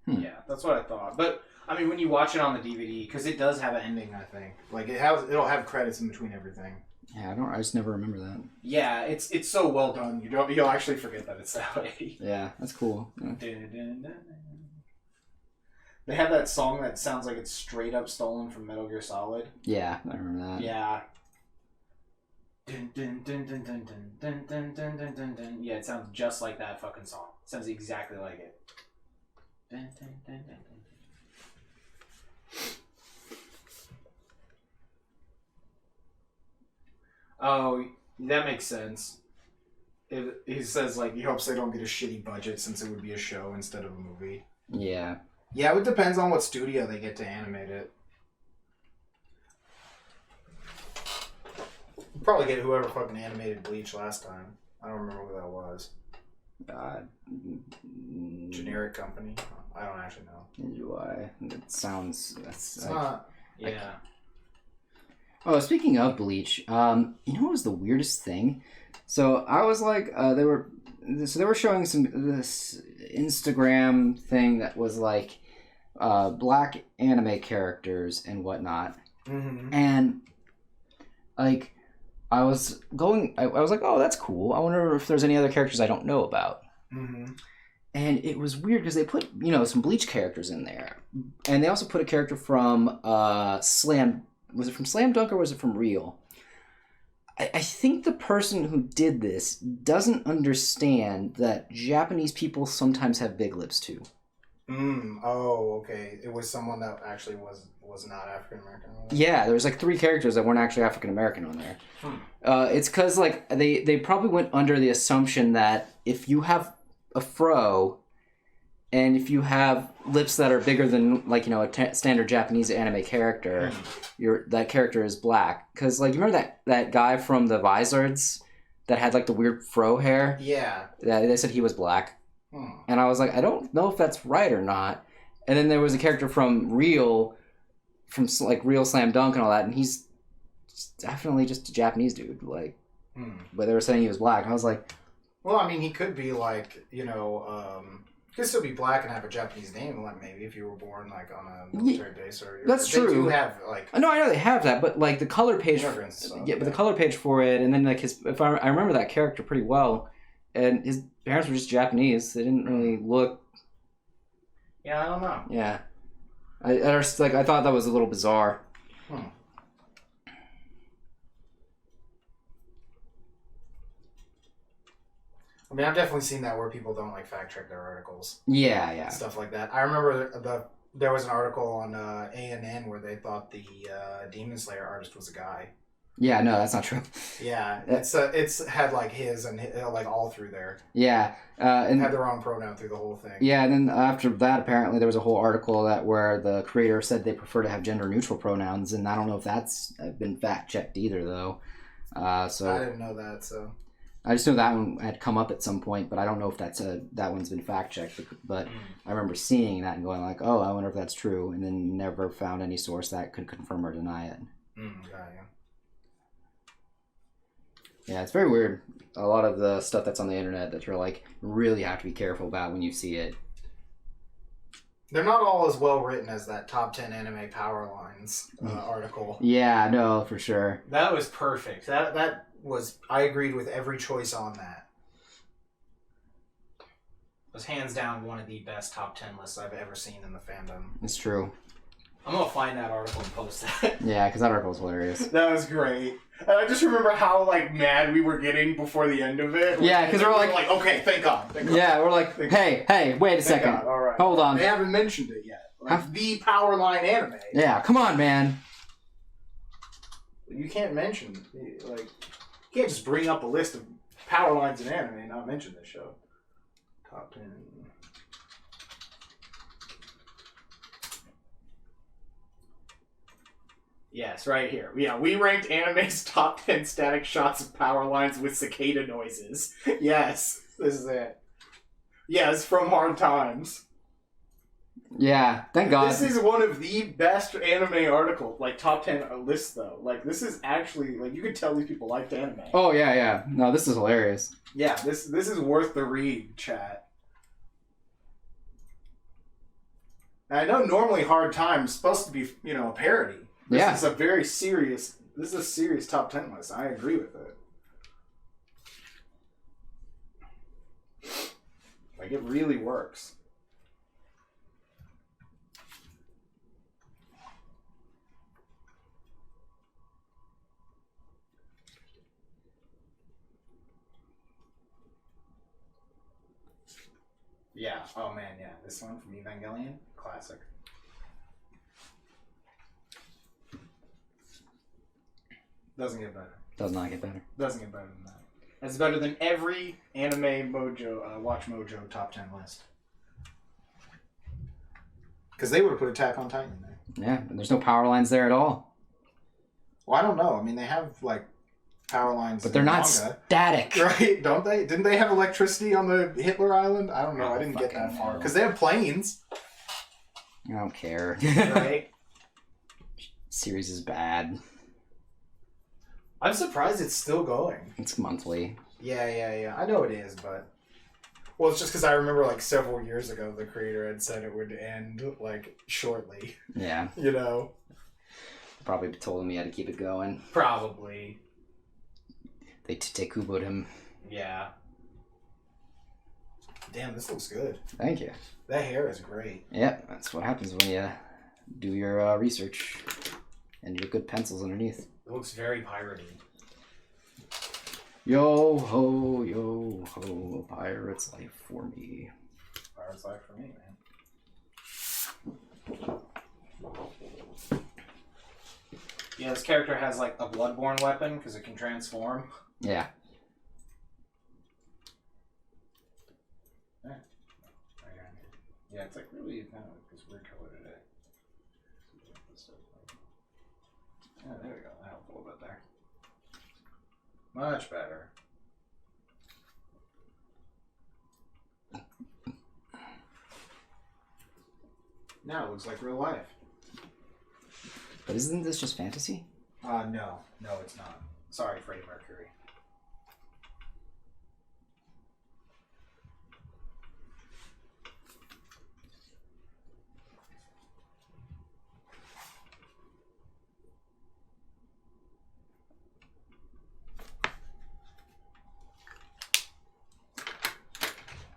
Yeah, that's what I thought. But I mean, when you watch it on the DVD, because it does have an ending, I think. Like it'll have credits in between everything. Yeah, I just never remember that. Yeah, it's so well done. You'll actually forget that it's that way. Yeah, that's cool. Yeah. They have that song that sounds like it's straight up stolen from Metal Gear Solid. Yeah, I remember that. Yeah. Dun, dun, dun, dun, dun, dun, dun, dun, dun, dun, dun. Yeah, it sounds just like that fucking song. It sounds exactly like it. Dun, dun, dun, dun, dun. Oh, that makes sense. He says, like, he hopes they don't get a shitty budget since it would be a show instead of a movie. Yeah. Yeah, it depends on what studio they get to animate it. Probably get whoever fucking animated Bleach last time. I don't remember who that was. Generic company? I don't actually know. UI. It sounds... That's, it's not... Yeah. Oh, speaking of Bleach, you know what was the weirdest thing? So I was like, they were showing this Instagram thing that was like black anime characters and whatnot, and like I was like, oh, that's cool. I wonder if there's any other characters I don't know about. And it was weird because they put some Bleach characters in there, and they also put a character from Slam. Was it from Slam Dunk or was it from Real? I think the person who did this doesn't understand that Japanese people sometimes have big lips too. Oh, okay. It was someone that actually was not African American. Yeah, there was like 3 characters that weren't actually African American on there. It's because like they probably went under the assumption that if you have a fro and if you have lips that are bigger than a standard Japanese anime character, that character is black. Because like you remember that guy from the Vizards that had like the weird fro hair? Yeah. They said he was black. And I was like, I don't know if that's right or not. And then there was a character from Real Slam Dunk and all that, and he's definitely just a Japanese dude. Like, but they were saying he was black. And I was like, well, I mean, he could be like, could still be black and have a Japanese name, like maybe if you were born like on a military base or. That's true. They do have like. No, I know they have that, but like the color page. Stuff, but the color page for it, and then like I remember that character pretty well, and his parents were just Japanese. They didn't really look. Yeah, I don't know. Yeah, I thought that was a little bizarre. I mean, I've definitely seen that where people don't like fact check their articles. Yeah. Stuff like that. I remember there was an article on ANN where they thought the Demon Slayer artist was a guy. Yeah, no, that's not true. Yeah, it's had like his and like all through there. Yeah, and had the wrong pronoun through the whole thing. Yeah, and then after that, apparently there was a whole article where the creator said they prefer to have gender neutral pronouns, and I don't know if that's been fact checked either, though. So I didn't know that. So I just know that one had come up at some point, but I don't know if that one's been fact checked. But I remember seeing that and going like, oh, I wonder if that's true, and then never found any source that could confirm or deny it. Yeah, it's very weird. A lot of the stuff that's on the internet that you're like really have to be careful about when you see it. They're not all as well written as that top 10 anime power lines article. Yeah, no, for sure. That was perfect. That was, I agreed with every choice on that. It was hands down one of the best top 10 lists I've ever seen in the fandom. It's true. I'm gonna find that article and post that. Yeah, because that article was hilarious. That was great. And I just remember how like mad we were getting before the end of it. Yeah, because we're like, okay, thank God. Yeah, we're like, hey, wait a second. God. All right. Hold on. They haven't mentioned it yet. Like, the power line anime. Yeah, come on, man. You can't mention, like, you can't just bring up a list of power lines in anime and not mention this show. Top 10. Yes, right here. Yeah, we ranked anime's top 10 static shots of power lines with cicada noises. Yes, this is it. Yes, from Hard Times. Yeah, thank God. This is one of the best anime articles, like top 10 lists though. Like this is actually, like you could tell these people liked anime. Oh yeah. No, this is hilarious. Yeah, this is worth the read, chat. And I know normally Hard Times is supposed to be, a parody. This is a serious top 10 list. I agree with it. Like, it really works. Yeah. Oh man, yeah. This one from Evangelion, classic. Doesn't get better. Does not get better. Doesn't get better than that. It's better than every anime mojo, Watch Mojo top 10 list. Because they would have put Attack on Titan there. Yeah, and there's no power lines there at all. Well, I don't know. I mean, they have like power lines, but they're not manga, static, right? Don't they? Didn't they have electricity on the Hitler Island? I don't know. I didn't get that far because they have planes. I don't care. Right? Series is bad. I'm surprised it's still going. It's monthly. Yeah. I know it is, but well, it's just because I remember like several years ago the creator had said it would end like shortly. Yeah. You know. Probably told him he had to keep it going. Probably. They Tekubo'd him. Yeah. Damn, this looks good. Thank you. That hair is great. Yeah, that's what happens when you do your research and your good pencils underneath. It looks very piratey. Yo ho, a pirate's life for me. Pirate's life for me, man. Yeah, this character has like a bloodborne weapon because it can transform. Yeah. Yeah, it's like really kind of like this weird color today. Yeah, there we go. That helped a little bit there. Much better. Now it looks like real life. But isn't this just fantasy? No, it's not. Sorry, Freddie Mercury.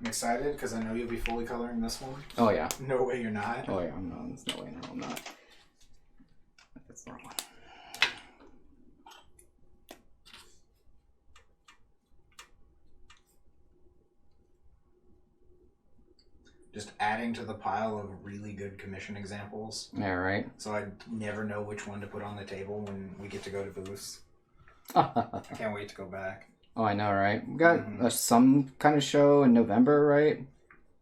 I'm excited because I know you'll be fully coloring this one. Oh yeah. No way you're not. Oh yeah, I'm not. There's no way. No, I'm not. That's the wrong one. Just adding to the pile of really good commission examples. Yeah, right. So I never know which one to put on the table when we get to go to booths. I can't wait to go back. Oh, I know, right? We got some kind of show in November, right?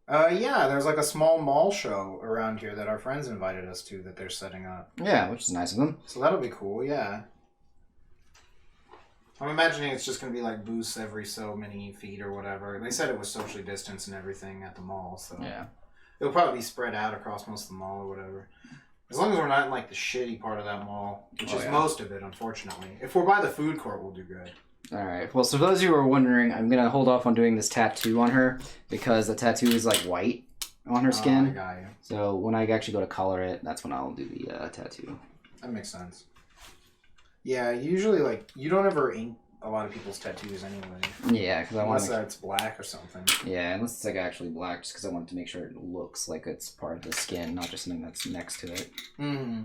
Yeah, there's like a small mall show around here that our friends invited us to that they're setting up. Yeah, which is nice of them. So that'll be cool, yeah. I'm imagining it's just going to be like booths every so many feet or whatever. They said it was socially distanced and everything at the mall, so yeah, it'll probably be spread out across most of the mall or whatever. As long as we're not in like the shitty part of that mall, which is most of it, unfortunately. If we're by the food court, we'll do good. All right. Well, so for those of you who are wondering, I'm going to hold off on doing this tattoo on her because the tattoo is like white on her skin. I got you. So when I actually go to color it, that's when I'll do the tattoo. That makes sense. Yeah, usually like you don't ever ink a lot of people's tattoos anyway. Yeah, because I want unless it's black or something. Yeah, unless it's like actually black, just because I want to make sure it looks like it's part of the skin, not just something that's next to it. Mm-hmm.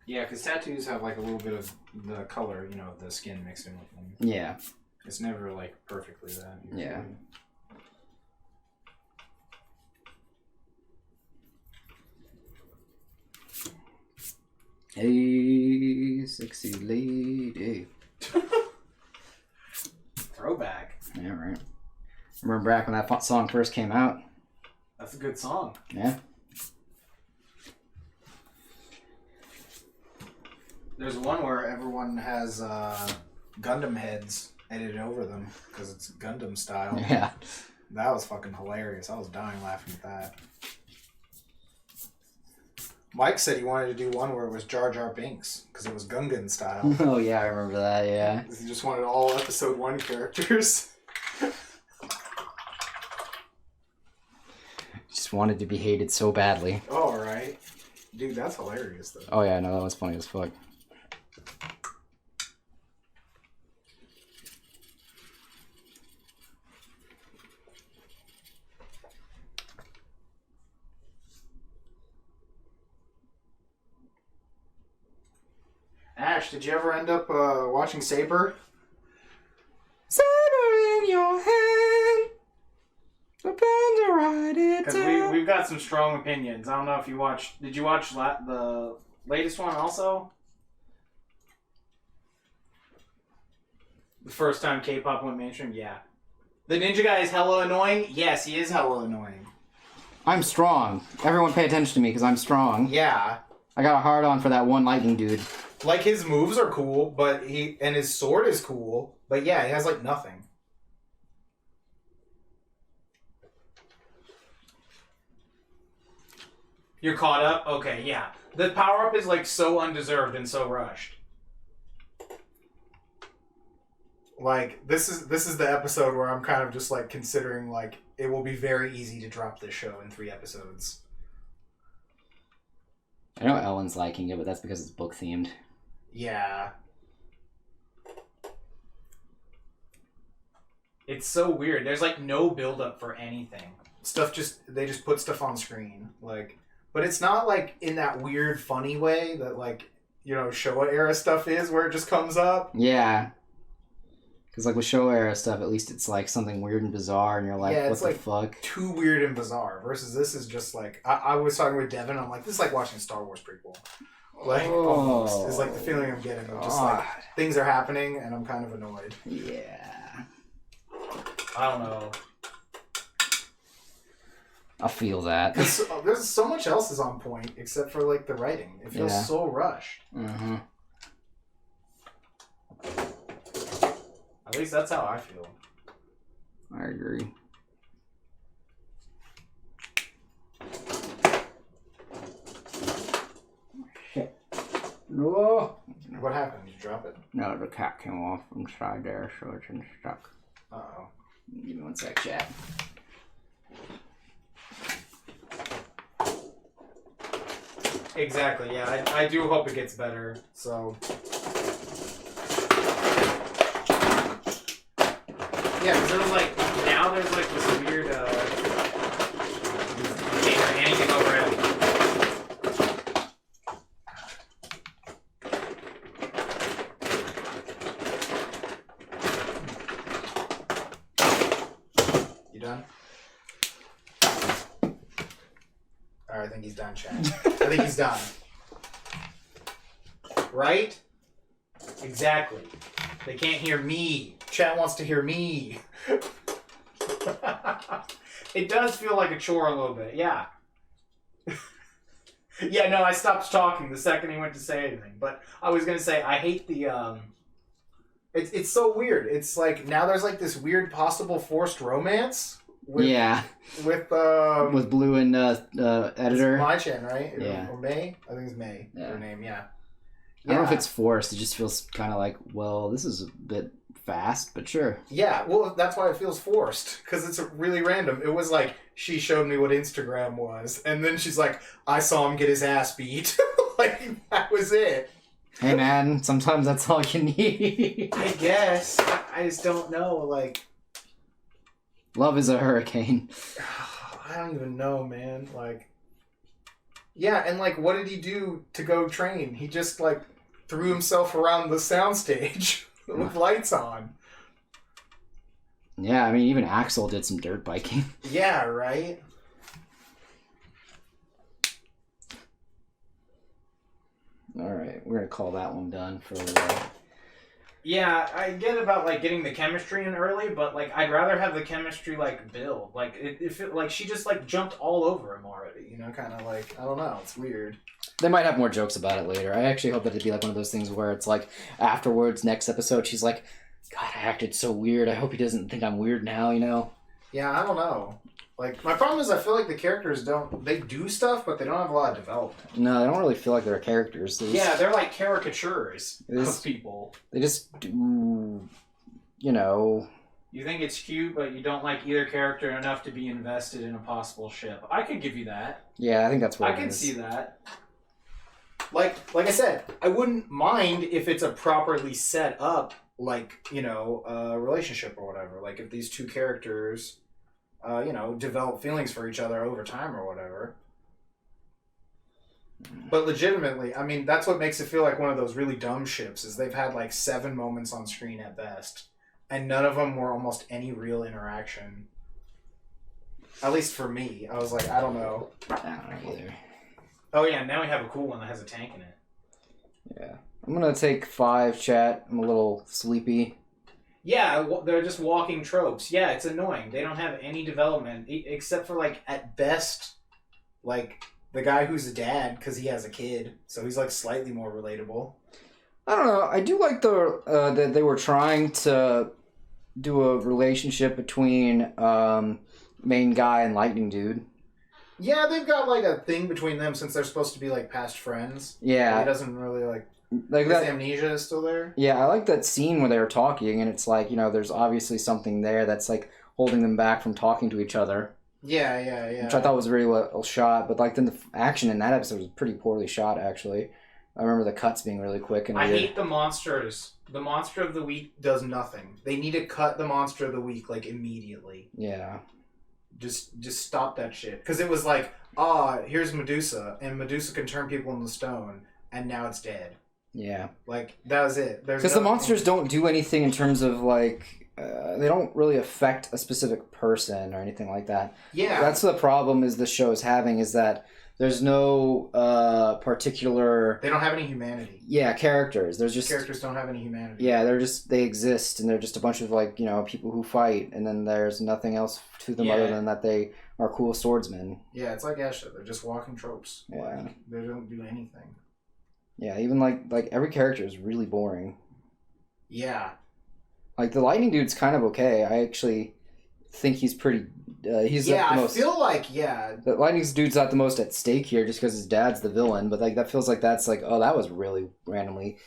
Yeah, because tattoos have like a little bit of the color, you know, of the skin mixed in with them. Yeah. It's never like perfectly that. Usually. Yeah. Hey, sexy lady. Throwback. Yeah, right. Remember back when that song first came out? That's a good song. Yeah. There's one where everyone has Gundam heads edited over them because it's Gundam style. Yeah. That was fucking hilarious. I was dying laughing at that. Mike said he wanted to do one where it was Jar Jar Binks because it was Gungan style. Oh yeah, I remember that. Yeah. He just wanted all episode 1 characters. Just wanted to be hated so badly. Oh, right. Dude, that's hilarious though. Oh yeah, no, that was funny as fuck. Ash, did you ever end up watching Saber ride it Because we've got some strong opinions. I don't know if you watched... Did you watch the latest one also? The first time K-pop went mainstream? Yeah. The ninja guy is hella annoying? Yes, he is hella annoying. I'm strong. Everyone pay attention to me because I'm strong. Yeah. I got a hard on for that one lightning dude. Like, his moves are cool, and his sword is cool, but yeah, he has, like, nothing. You're caught up? Okay, yeah. The power-up is, like, so undeserved and so rushed. Like, this is the episode where I'm kind of just, like, considering, like, it will be very easy to drop this show in 3 episodes. I know Ellen's liking it, but that's because it's book themed. Yeah. It's so weird. There's, like, no build-up for anything. They just put stuff on screen. Like, but it's not, like, in that weird, funny way that, like, you know, Showa-era stuff is, where it just comes up. Yeah. Because, like, with Showa era stuff, at least it's, like, something weird and bizarre, and you're like, yeah, what the like fuck? Too weird and bizarre. Versus this is just, like... I was talking with Devin, I'm like, this is like watching a Star Wars prequel. Like, almost. Is, like, the feeling I'm getting. Of just, like, things are happening, and I'm kind of annoyed. Yeah. I don't know. I feel that. There's so much else is on point, except for, like, the writing. It feels so rushed. Mm-hmm. At least that's how I feel. I agree. Shit. No. What happened? Did you drop it? No, the cat came off inside there, so it's stuck. Uh-oh. Give me one sec, chat. Exactly, yeah. I do hope it gets better, so... Yeah, because there was like, now there's like this weird, you can't hear anything over it. You done? Alright, I think he's done, Chad. I think he's done. Right? Exactly. They can't hear me. Chat wants to hear me. It does feel like a chore a little bit, yeah. Yeah, no, I stopped talking the second he went to say anything. But I was going to say, I hate the... It's so weird. It's like, now there's like this weird possible forced romance. With Blue and editor. Mai-chan, right? Yeah. Or May? I think it's May. Yeah. Her name, yeah. I don't know if it's forced. It just feels kind of like, well, this is a bit fast, but sure. Yeah, well, that's why it feels forced. Because it's really random. It was like, she showed me what Instagram was. And then she's like, I saw him get his ass beat. Like, that was it. Hey, man, sometimes that's all you need. I guess. I just don't know, like... Love is a hurricane. I don't even know, man. Like... Yeah, and like, what did he do to go train? He just, like, threw himself around the soundstage with lights on. Yeah, I mean, even Axel did some dirt biking. Yeah, right? Alright, we're gonna call that one done for... Yeah, I get about, like, getting the chemistry in early, but, like, I'd rather have the chemistry, like, build. Like, like, she just, like, jumped all over him already. You know, kind of like, I don't know, it's weird. They might have more jokes about it later. I actually hope that it'd be like one of those things where it's like, afterwards, next episode, she's like, God, I acted so weird. I hope he doesn't think I'm weird now, you know? Yeah, I don't know. Like, my problem is I feel like the characters they do stuff, but they don't have a lot of development. No, they don't really feel like they're characters. Yeah, they're like caricatures of people. They just do, you know... You think it's cute, but you don't like either character enough to be invested in a possible ship. I could give you that. Yeah, I think that's what I can see that. Like I said, I wouldn't mind if it's a properly set up, like, you know, relationship or whatever. Like, if these two characters... you know, develop feelings for each other over time or whatever. But legitimately, I mean, that's what makes it feel like one of those really dumb ships, is they've had like 7 moments on screen at best. And none of them were almost any real interaction. At least for me. I was like, I don't know. I don't know either. Oh yeah, now we have a cool one that has a tank in it. Yeah. I'm gonna take 5, chat. I'm a little sleepy. Yeah, they're just walking tropes. Yeah, it's annoying. They don't have any development except for like At best, like, the guy who's a dad, because he has a kid, so he's, like, slightly more relatable. I don't know. I do like that they were trying to do a relationship between main guy and lightning dude. Yeah, they've got, like, a thing between them since they're supposed to be, like, past friends. Yeah. He doesn't really, like Like his that. amnesia is still there. Yeah, I like that scene where they were talking, and it's like, you know, there's obviously something there that's like holding them back from talking to each other. Yeah. Which I thought was really well shot, but like then the action in that episode was pretty poorly shot. Actually, I remember the cuts being really quick and I weird. hate the monsters. The monster of the week. Does nothing. They need to cut the monster of the week, like, immediately. Yeah. Just stop that shit. Because it was like, here's Medusa, and Medusa can turn people into stone, and now it's dead. Yeah. Like, that was it. Because the monsters don't do anything in terms of like they don't really affect a specific person or anything like that. Yeah. That's the problem is the show is having is that there's no particular They don't have any humanity. characters. There's just Characters don't have any humanity. Yeah, they exist, and they're just a bunch of like people who fight, and then there's nothing else to them other than that they are cool swordsmen. Yeah, it's like Esha. They're just walking tropes. Yeah. Like, they don't do anything. Yeah, even like every character is really boring. Yeah. Like the lightning dude's kind of okay. I actually think he's pretty. He's like the most. I feel like The lightning dude's not the most at stake here, just because his dad's the villain. But like that feels like that's like that was really randomly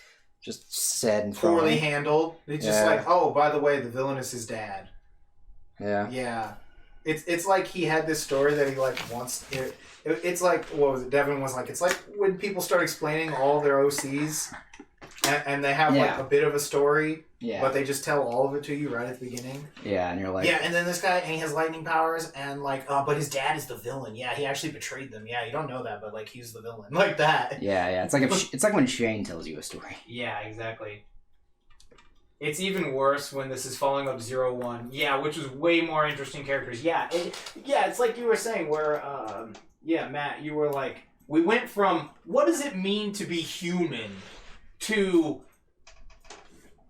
just said and thrown. poorly handled. It's just like, by the way, the villain is his dad. Yeah. Yeah. It's like he had this story that he like wants. It's like, what was it? Devin was like, it's like when people start explaining all their OCs, and they have like a bit of a story, but they just tell all of it to you right at the beginning. Yeah, and you're like, and then this guy, and he has lightning powers, and like, but his dad is the villain. Yeah, he actually betrayed them. Yeah, you don't know that, but like, he's the villain, like that. Yeah. It's like it's like when Shane tells you a story. Yeah, exactly. It's even worse when this is following up 0-1. Yeah, which is way more interesting characters. Yeah, it's like you were saying where, Matt, you were like, we went from what does it mean to be human to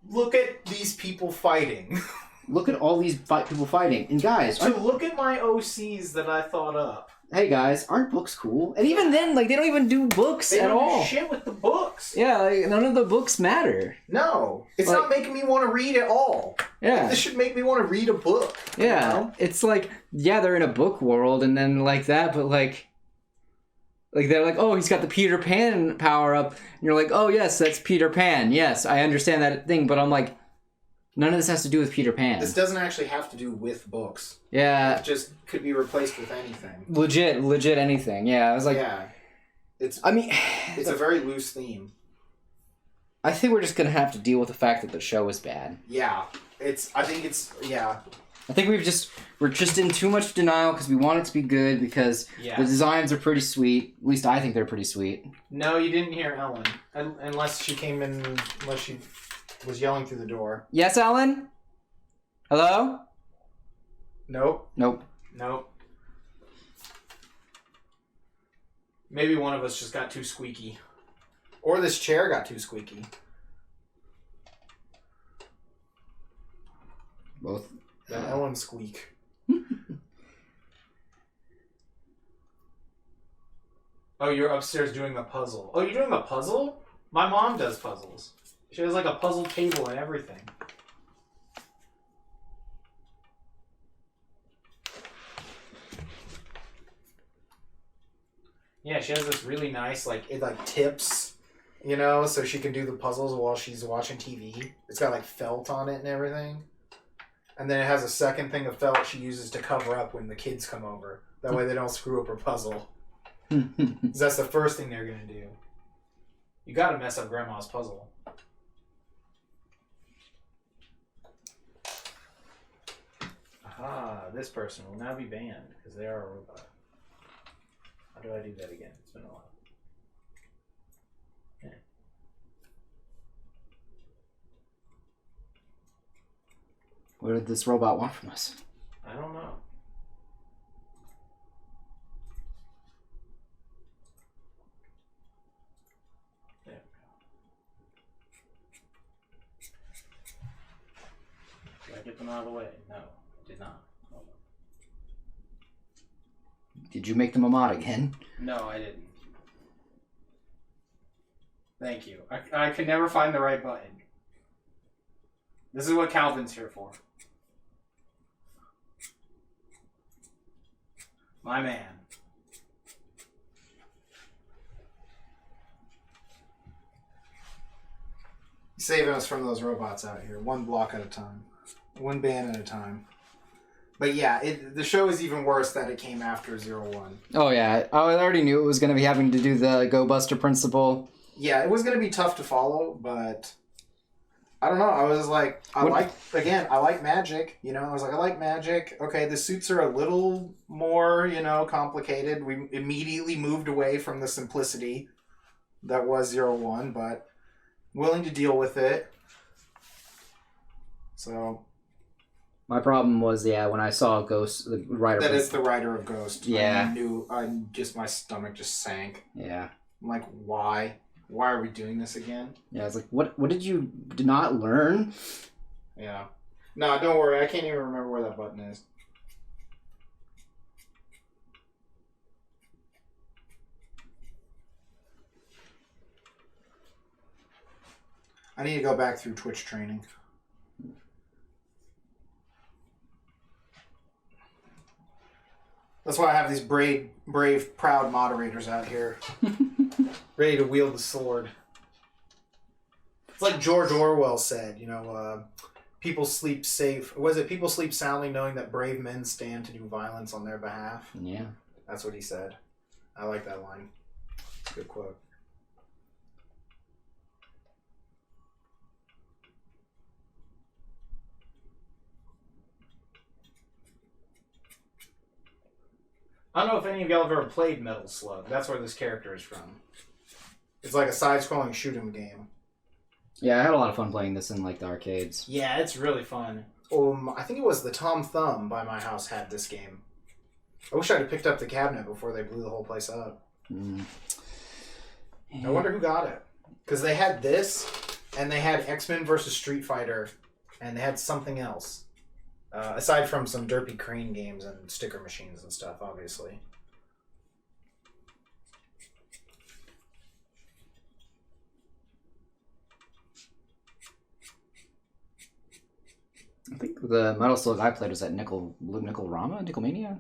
Look at these people fighting. Look at all these people fighting, and guys, to look at my OCs that I thought up. Hey guys, aren't books cool? And even then, like they don't even do books at all. They don't do shit with the books. Yeah, like, none of the books matter. No, it's like, not making me want to read at all. Yeah, This should make me want to read a book. yeah. You know? It's like they're in a book world, and then like that, but like they're like, oh, he's got the Peter Pan power up, and you're like, oh yes, that's Peter Pan. Yes, I understand that thing, but I'm like, none of this has to do with Peter Pan. This doesn't actually have to do with books. Yeah, It just could be replaced with anything. legit anything. Yeah, I was like, it's a a very loose theme. I think we're just gonna have to deal with the fact that the show is bad. Yeah, I think we're just in too much denial because we want it to be good because the designs are pretty sweet. At least I think they're pretty sweet. No, you didn't hear Ellen. unless she was yelling through the door. Yes, Ellen? Hello? Nope. Nope. Maybe one of us just got too squeaky. Or this chair got too squeaky. Both. That Ellen squeak. Oh, you're upstairs doing the puzzle. Oh, you're doing a puzzle? My mom does puzzles. She has like a puzzle table and everything. Yeah, she has this really nice It like tips, so she can do the puzzles while she's watching TV. It's got like felt on it and everything. And then it has a second thing of felt she uses to cover up when the kids come over. That way they don't screw up her puzzle. 'Cause that's the first thing they're going to do. You gotta mess up Grandma's puzzle. Aha, this person will now be banned because they are a robot. How do I do that again? It's been a while. Okay. What did this robot want from us? I don't know. out of the way. No, I did not. Hold on. Did you make them a mod again? No, I didn't. Thank you. I could never find the right button. This is what Calvin's here for. My man. Saving us from those robots out here, one block at a time, one band at a time. But yeah, the show is even worse that it came after 01. Oh yeah, I already knew it was going to be having to do the Go Buster principle. Yeah, it was going to be tough to follow, but I don't know. I was like, I like magic. You know, I was like, I like magic. Okay, the suits are a little more, complicated. We immediately moved away from the simplicity that was 01, but willing to deal with it. So my problem was, when I saw Ghost, the writer. That is the writer of Ghost. Yeah. My stomach just sank. Yeah. I'm like, why? Why are we doing this again? Yeah, it's like, what did you not learn? Yeah. No, don't worry. I can't even remember where that button is. I need to go back through Twitch training. That's why I have these brave, proud moderators out here. Ready to wield the sword. It's like George Orwell said, people sleep safe. Was it people sleep soundly knowing that brave men stand to do violence on their behalf? Yeah. That's what he said. I like that line. It's a good quote. I don't know if any of y'all have ever played Metal Slug. That's where this character is from. It's like a side-scrolling shoot-'em game. Yeah, I had a lot of fun playing this in the arcades. Yeah, it's really fun. I think it was the Tom Thumb by my house had this game. I wish I'd have picked up the cabinet before they blew the whole place up. Mm. I wonder who got it. Because they had this, and they had X-Men vs. Street Fighter, and they had something else. Aside from some derpy crane games and sticker machines and stuff, obviously. I think the Metal Slug I played was at Nickelmania?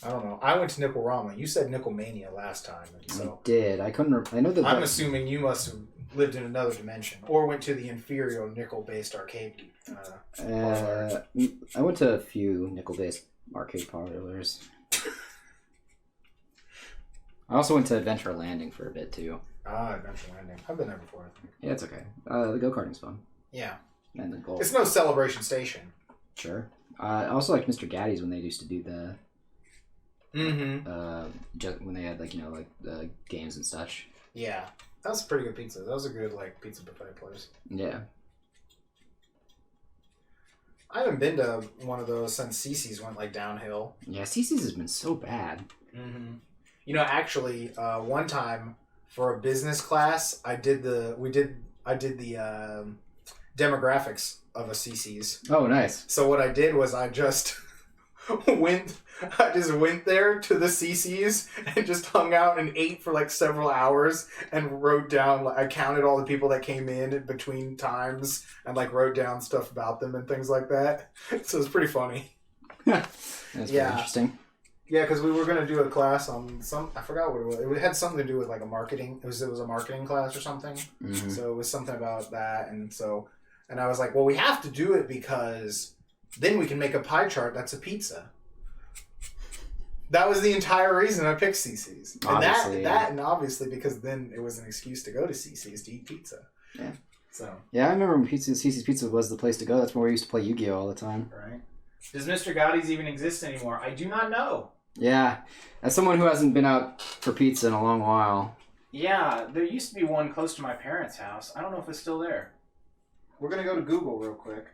I don't know. I went to Nickelrama. You said Nickelmania last time. And so I did. I couldn't... I know that... I'm assuming you must have lived in another dimension. Or went to the inferior nickel-based arcade I went to a few nickel-based arcade parlors. I also went to Adventure Landing for a bit, too. Adventure Landing. I've been there before, I think. Yeah, it's okay. The go-karting's fun. Yeah. And the golf. It's no Celebration Station. Sure. I also liked Mr. Gaddy's when they used to do the... Mm-hmm. When they had, the games and such. Yeah. That was a pretty good pizza. That was a good, pizza buffet place. Yeah. I haven't been to one of those since Cece's went, downhill. Yeah, Cece's has been so bad. Mm-hmm. Actually, one time for a business class, I did the demographics of a Cece's. Oh, nice. So what I did was I just went there to the Cece's and just hung out and ate for several hours and wrote down, I counted all the people that came in between times and wrote down stuff about them and things like that. So it's pretty funny. That's pretty interesting. Yeah, because we were going to do a class on I forgot what it was. It had something to do with a marketing. It was a marketing class or something. Mm-hmm. So it was something about that. And I was like, well, we have to do it because then we can make a pie chart that's a pizza. That was the entire reason I picked Cece's. And and obviously because then it was an excuse to go to Cece's to eat pizza. Yeah. So. Yeah, I remember when Cece's Pizza was the place to go. That's where we used to play Yu-Gi-Oh! All the time. Right. Does Mr. Gotti's even exist anymore? I do not know. Yeah. As someone who hasn't been out for pizza in a long while. Yeah, there used to be one close to my parents' house. I don't know if it's still there. We're going to go to Google real quick.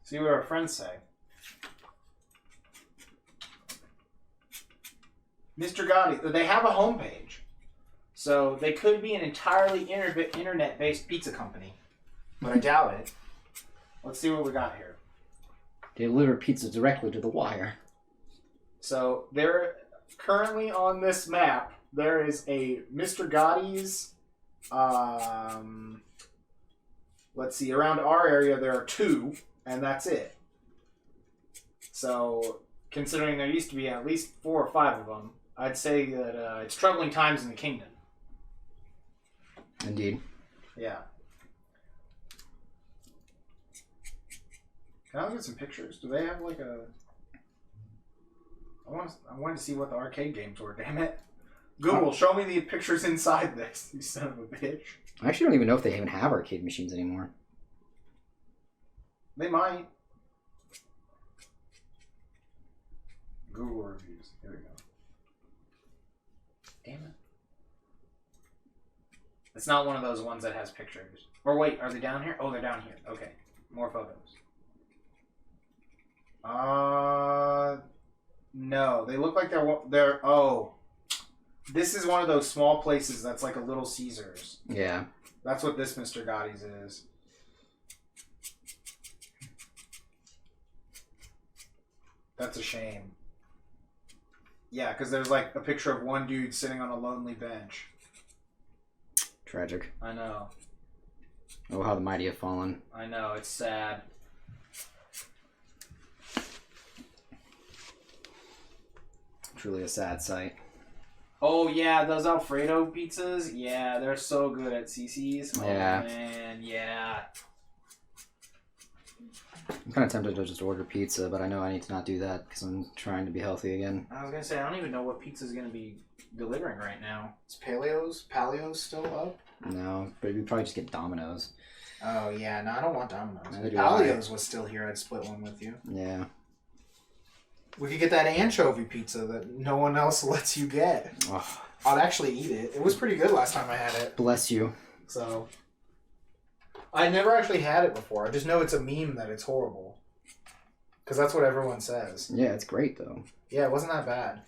See what our friends say. Mr. Gotti, they have a homepage. So they could be an entirely internet-based pizza company. But I doubt it. let's see what we got here. They deliver pizza directly to the wire. So there, currently on this map, there is a Mr. Gotti's. Let's see. Around our area, there are 2, and that's it. So, considering there used to be at least 4 or 5 of them, I'd say that it's troubling times in the kingdom. Indeed. Yeah. Can I look at some pictures? Do they have like a? I wanted to see what the arcade games were. Damn it! Google, show me the pictures inside this. You son of a bitch. I actually don't even know if they even have arcade machines anymore. They might. Google reviews. Here we go. Damn it. It's not one of those ones that has pictures. Or wait, are they down here? Oh, they're down here. Okay. More photos. No. They look like they're oh. This is one of those small places that's like a Little Caesars. Yeah. That's what this Mr. Gotti's is. That's a shame. Yeah, because there's like a picture of one dude sitting on a lonely bench. Tragic. I know. Oh, how the mighty have fallen. I know, it's sad. Truly a sad sight. Oh yeah, those Alfredo pizzas? Yeah, they're so good at CC's. Oh Yeah. man, yeah. I'm kind of tempted to just order pizza, but I know I need to not do that because I'm trying to be healthy again. I was gonna say, I don't even know what pizza's gonna be delivering right now. Is Paleo's still up? No, but we'd probably just get Domino's. Oh, yeah. No, I don't want Domino's. Neither If do I. Paleo's was still here, I'd split one with you. Yeah. We could get that anchovy pizza that no one else lets you get. Oh, I'd actually eat it. It was pretty good last time I had it. bless you. So, I never actually had it before. I just know it's a meme that it's horrible. Because that's what everyone says. Yeah, it's great though. Yeah, it wasn't that bad.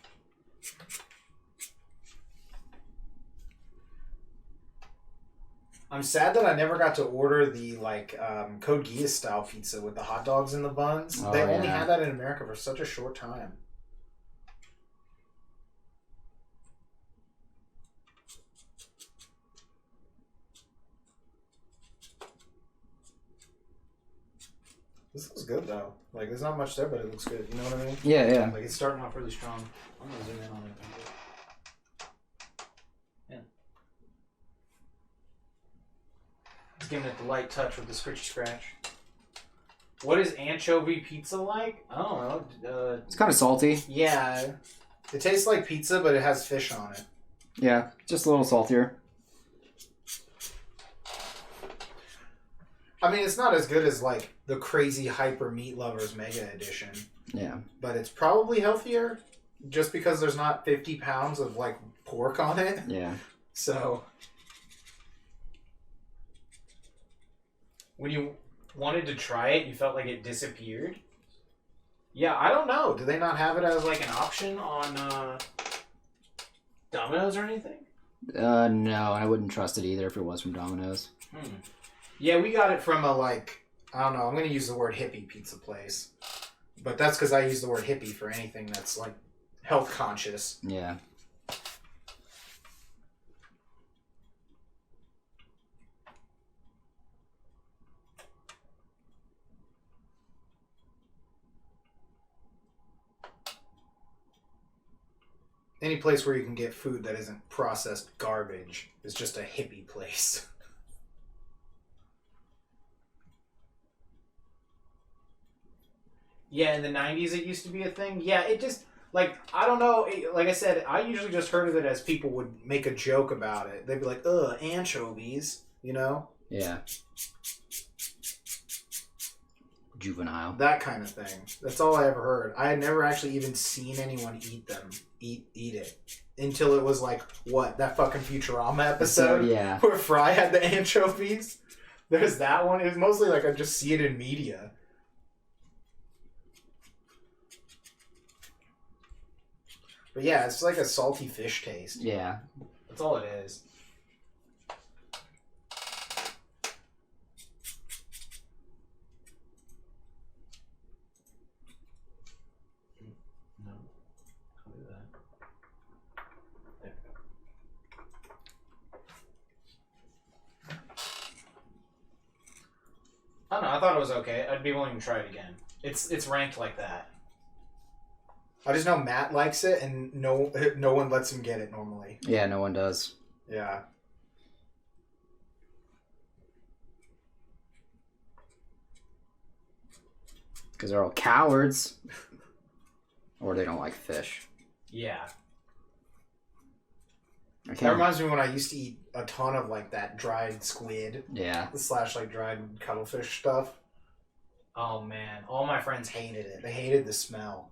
I'm sad that I never got to order the Code Geass style pizza with the hot dogs in the buns. Oh, they only yeah. had that in America for such a short time. This looks good though. Like there's not much there, but it looks good. You know what I mean? Yeah, yeah. Like it's starting off really strong. I'm gonna zoom in on it. Just giving it the light touch with the scritchy scratch. What is anchovy pizza like? I don't know. It's kind of salty. Yeah, it tastes like pizza, but it has fish on it. Yeah, just a little saltier. I mean, it's not as good as like the crazy hyper meat lovers mega edition, Yeah. but it's probably healthier just because there's not 50 pounds of like pork on it. Yeah. So When you wanted to try it, you felt like it disappeared? yeah, I don't know. Do they not have it as As like an option on Domino's or anything? No, and I wouldn't trust it either if it was from Domino's. Yeah, we got it from a like I don't know. I'm gonna use the word hippie pizza place, but that's because I use the word hippie for anything that's like health conscious. Yeah. Any place where you can get food that isn't processed garbage is just a hippie place. Yeah, in the 90s it used to be a thing. Yeah, it just, like, I don't know. Like I said, I usually just heard of it as people would Make a joke about it. They'd be like, ugh, anchovies, you know? Yeah. Juvenile. That kind of thing. That's all I ever heard. I had never actually even seen anyone eat them. Eat it. Until it was like, what, that fucking Futurama episode? Yeah. Where Fry had the anchovies? There's that one. It was mostly like I just see it in media. But yeah, it's like a salty fish taste. Yeah. That's all it is. I don't know. I thought it was okay. I'd be willing to try it again. It's ranked like that. I just know Matt likes it, and no one lets him get it normally. Yeah, no one does. Yeah. Because they're all cowards. Or they don't like fish. Yeah. That reminds me when I used to eat a ton of like that dried squid. Yeah. / like dried cuttlefish stuff. Oh man, All my friends hated it. They hated the smell.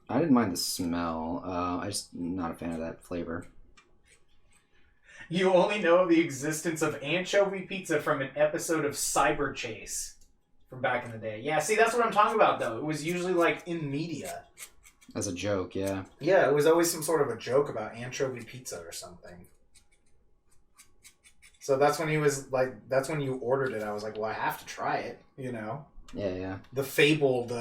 I didn't mind the smell. I just not a fan of that flavor. You only know of the existence of anchovy pizza from an episode of Cyber Chase from back in the day. Yeah, see, that's what I'm talking about, though. It was usually, like, in media. As a joke, yeah. Yeah, it was always some sort of a joke about anchovy pizza or something. So that's when he was, like, that's when you ordered it. I was like, well, I have to try it, you know? Yeah, yeah. The fabled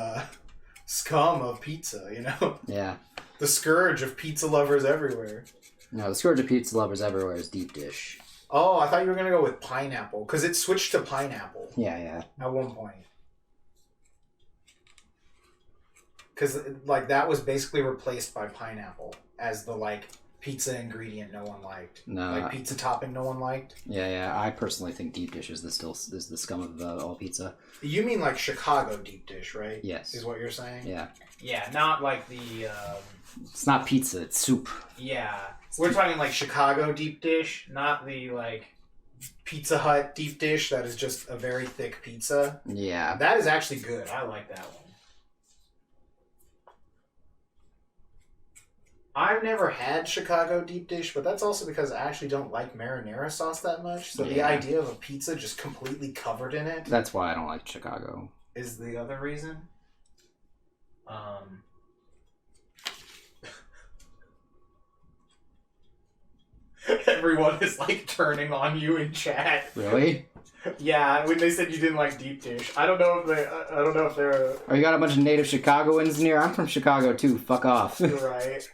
scum of pizza, you know? Yeah. The scourge of pizza lovers everywhere. No, the scourge of pizza lovers everywhere is deep dish. Oh, I thought you were going to go with pineapple, because it switched to pineapple. Yeah, yeah. At one point. Because, like, that was basically replaced by pineapple as the, like, pizza ingredient no one liked. No. Like, pizza topping no one liked. Yeah, yeah. I personally think deep dish is the scum of all pizza. You mean, like, Chicago deep dish, right? Yes. Is what you're saying? Yeah. Yeah, not like the... It's not pizza, it's soup. Yeah. We're talking like Chicago deep dish, not the, like... Pizza Hut deep dish that is just a very thick pizza. Yeah. That is actually good. I like that one. I've never had Chicago deep dish, but that's also because I actually don't like marinara sauce that much. So the idea of a pizza just completely covered in it... That's why I don't like Chicago. Is the other reason? Everyone is like turning on you in chat. Really? Yeah, when they said you didn't like deep dish, I don't know if they're. Oh, you got a bunch of native Chicagoans in here? I'm from Chicago too. Fuck off. Right.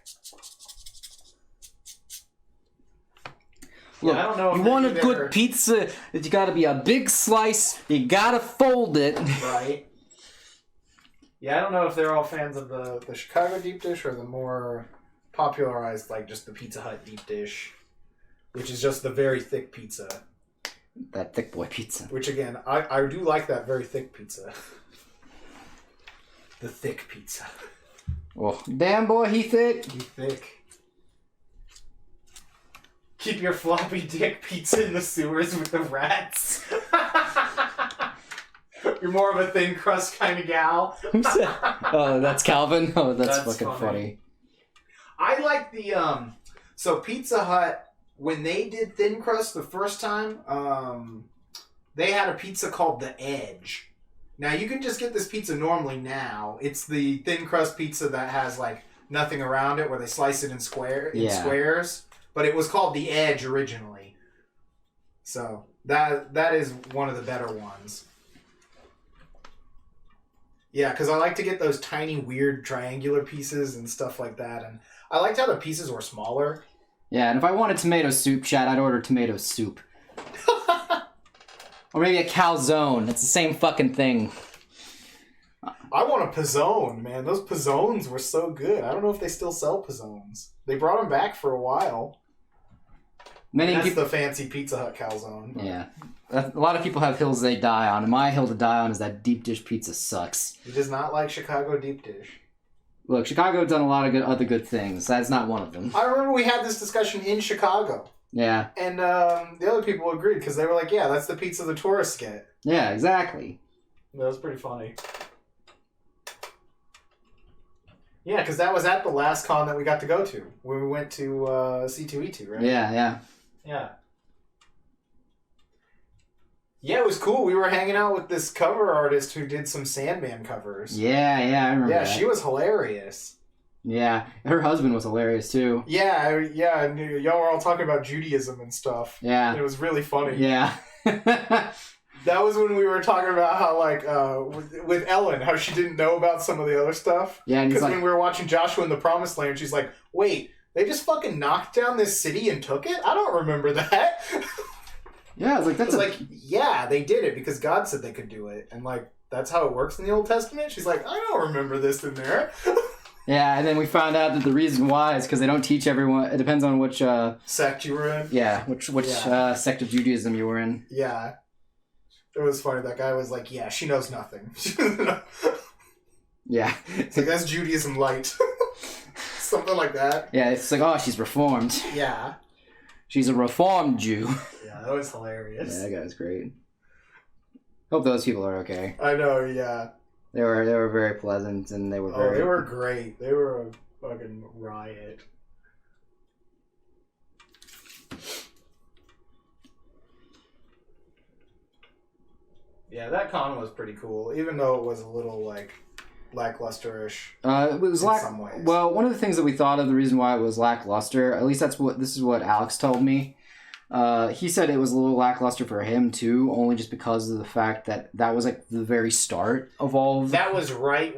Look, Yeah, I don't know. If you they're want a either- good pizza? You gotta be a big slice. You gotta fold it. Right. Yeah, I don't know if they're all fans of the Chicago deep dish or the more popularized, like just the Pizza Hut deep dish, which is just the very thick pizza. That thick boy pizza. Which again, I do like that very thick pizza. The thick pizza. Oh, damn boy, he thick. He thick. Keep your floppy dick pizza in the sewers with the rats. You're more of a thin crust kind of gal. Oh, that's Calvin? Oh, that's fucking funny. funny. I like the so Pizza Hut, when they did thin crust the first time, they had a pizza called the Edge. Now you can just get this pizza normally now. It's the thin crust pizza that has like nothing around it, where they slice it in squares. But it was called the Edge originally. So that is one of the better ones. Yeah, because I like to get those tiny, weird triangular pieces and stuff like that. And I liked how the pieces were smaller. Yeah, and if I wanted tomato soup, Chad, I'd order tomato soup. Or maybe a calzone. It's the same fucking thing. I want a pizzone, man. Those pizzones were so good. I don't know if they still sell pizzones. They brought them back for a while. That's the fancy Pizza Hut calzone. Yeah. A lot of people have hills they die on, and my hill to die on is that deep dish pizza sucks. He does not like Chicago deep dish. Look, Chicago's done a lot of other good things. That's not one of them. I remember we had this discussion in Chicago. Yeah. And the other people agreed, because they were like, yeah, that's the pizza the tourists get. Yeah, exactly. That was pretty funny. Yeah, because that was at the last con that we got to go to, when we went to C2E2, right? Yeah, yeah. Yeah. Yeah, it was cool. We were hanging out with this cover artist who did some Sandman covers. Yeah, I remember that. Yeah, she was hilarious. Yeah, her husband was hilarious, too. Yeah, and y'all were all talking about Judaism and stuff. Yeah. And it was really funny. Yeah. That was when we were talking about how, like, with Ellen, how she didn't know about some of the other stuff. Yeah, and he's because like, when we were watching Joshua in the Promised Land, she's like, wait, they just fucking knocked down this city and took it? I don't remember that. Yeah, I was like, that's like, yeah, they did it because God said they could do it. And, like, that's how it works in the Old Testament? She's like, I don't remember this in there. Yeah, and then we found out that the reason why is because they don't teach everyone. It depends on which... sect you were in? Yeah, which sect of Judaism you were in. Yeah. It was funny. That guy was like, yeah, she knows nothing. Yeah. It's like, that's Judaism light. Something like that. Yeah, it's like, oh, she's reformed. Yeah. She's a reformed Jew. Yeah, that was hilarious. Yeah, that guy was great. Hope those people are okay. I know, yeah. They were very pleasant, and they were very... Oh, they were great. They were a fucking riot. Yeah, that con was pretty cool, even though it was a little, like, lackluster-ish it was in some ways. Well, one of the things that we thought of the reason why it was lackluster, at least this is what Alex told me. He said it was a little lackluster for him too, only just because of the fact that was like the very start of all of that was right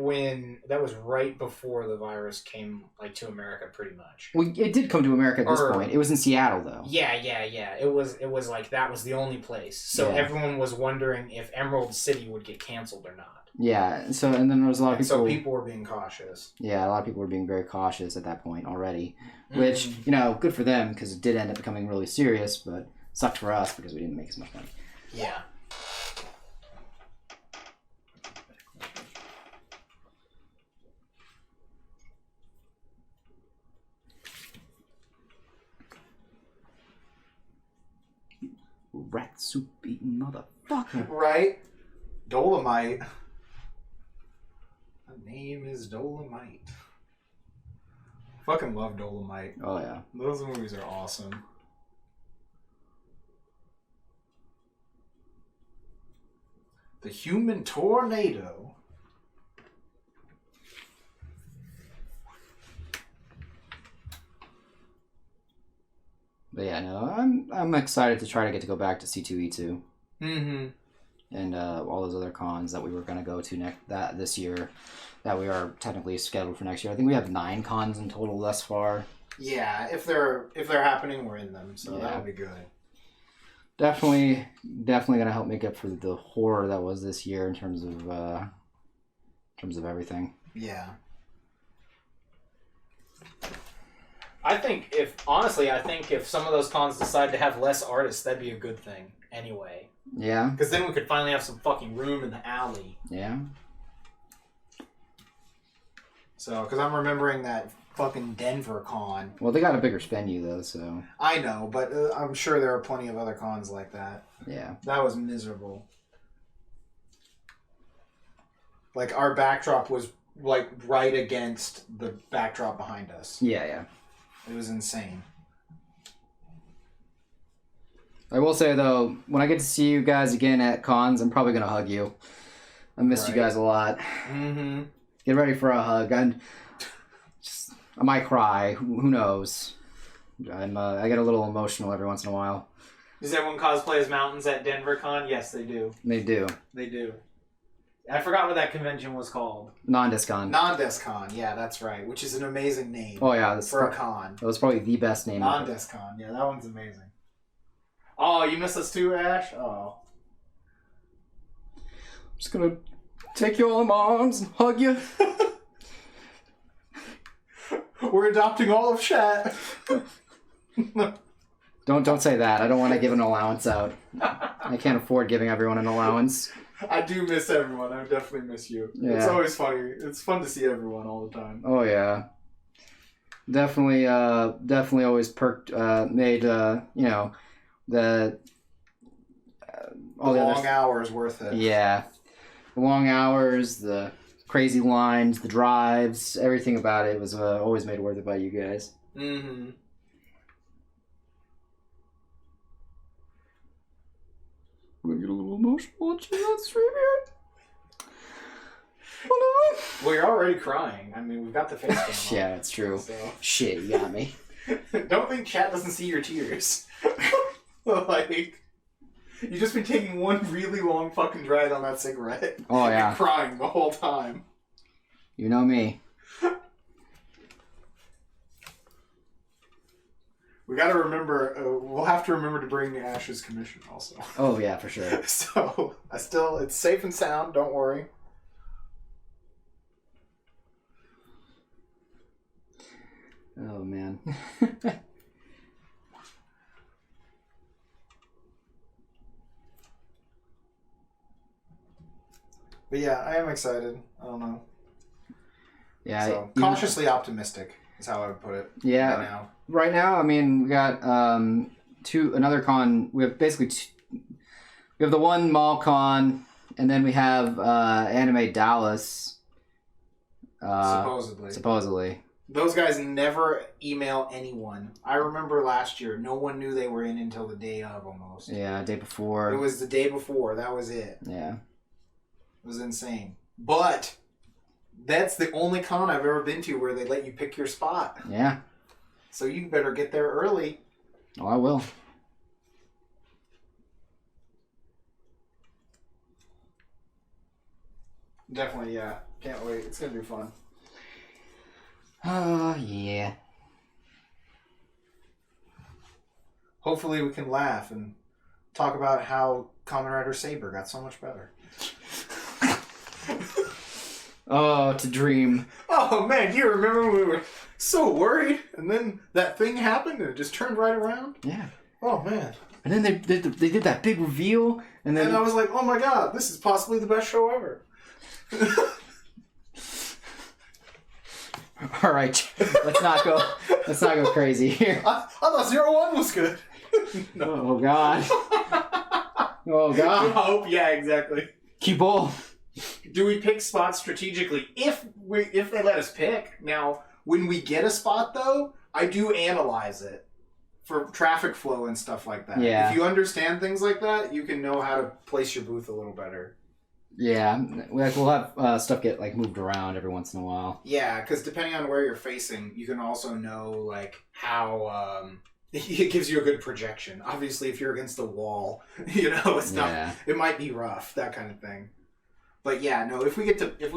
before the virus came like to America, pretty much. Well, it did come to America at this point. It was in Seattle though. Yeah. It was like that was the only place. So everyone was wondering if Emerald City would get canceled or not. Yeah. So and then there was a lot of people. So people were being cautious. Yeah, a lot of people were being very cautious at that point already. Which, you know, good for them because it did end up becoming really serious, but sucked for us because we didn't make as much money. Yeah. Rat soup eating motherfucker. Right? Dolomite. The name is Dolomite. Fucking love Dolomite. Oh, yeah. Those movies are awesome. The Human Tornado. But yeah, no, I'm excited to try to get to go back to C2E2. Mm-hmm. And all those other cons that we were going to go to this year that we are technically scheduled for next year. I think we have 9 cons in total thus far. Yeah, if they're happening, we're in them, so that'll be good. Definitely going to help make up for the horror that was this year in terms of everything. Yeah. I think if some of those cons decide to have less artists, that'd be a good thing anyway. Yeah. Because then we could finally have some fucking room in the alley. Yeah. So, because I'm remembering that fucking Denver con. Well, they got a bigger venue though, so. I know, but I'm sure there are plenty of other cons like that. Yeah. That was miserable. Like, our backdrop was, like, right against the backdrop behind us. Yeah. It was insane. I will say, though, when I get to see you guys again at cons, I'm probably going to hug you. I miss you guys a lot. Mm-hmm. Get ready for a hug. I might cry. Who knows? I get a little emotional every once in a while. Does everyone cosplay as mountains at Denver Con? Yes, they do. They do. They do. I forgot what that convention was called. Non-Discon. Non-Discon, yeah, that's right. Which is an amazing name. Oh, yeah. For a con. That was probably the best name. Non-Discon, yeah, that one's amazing. Oh, you missed us too, Ash? Oh. I'm just gonna take you all in my arms and hug you. We're adopting all of Shat. Don't say that. I don't want to give an allowance out. I can't afford giving everyone an allowance. I do miss everyone. I definitely miss you. Yeah. It's always funny. It's fun to see everyone all the time. Oh yeah. Definitely always made the all the long hours worth it. Yeah. The long hours, the crazy lines, the drives, everything about it was always made worth it by you guys. Mm-hmm. I'm gonna get a little emotional watching that stream here. Oh no! Well, you're already crying. I mean, we've got the face cam Yeah, that's true. So. Shit, you got me. Don't think chat doesn't see your tears. Like, you've just been taking one really long fucking drag on that cigarette. Oh, yeah. And crying the whole time. You know me. We got to remember. We'll have to remember to bring Ash's commission also. Oh yeah, for sure. So it's safe and sound. Don't worry. Oh man. But yeah, I am excited. I don't know. Yeah. So, cautiously optimistic is how I would put it. Yeah. Right now. Right now, I mean, we got another con. We have basically we have the one mall con, and then we have Anime Dallas. Supposedly. Those guys never email anyone. I remember last year, no one knew they were in until the day of almost. Yeah, day before. It was the day before. That was it. Yeah. It was insane. But that's the only con I've ever been to where they let you pick your spot. Yeah. So you better get there early. Oh, I will. Definitely, yeah. Can't wait. It's going to be fun. Oh, yeah. Hopefully we can laugh and talk about how Kamen Rider Saber got so much better. Oh, to dream. Oh, man, do you remember when we were so worried? And then that thing happened and it just turned right around? Yeah. Oh, man. And then they did that big reveal, and then I was like, oh my god, this is possibly the best show ever. All right, let's not go crazy here. I thought 01 was good. No. Oh god. Oh god. Oh yeah, exactly. Keep on. Do we pick spots strategically? If they let us pick. Now, when we get a spot though, I do analyze it for traffic flow and stuff like that. Yeah. If you understand things like that, you can know how to place your booth a little better. Yeah, we'll have stuff get like moved around every once in a while. Yeah, because depending on where you're facing, you can also know like how it gives you a good projection. Obviously, if you're against the wall, it's not. It might be rough, that kind of thing. But yeah, no. If we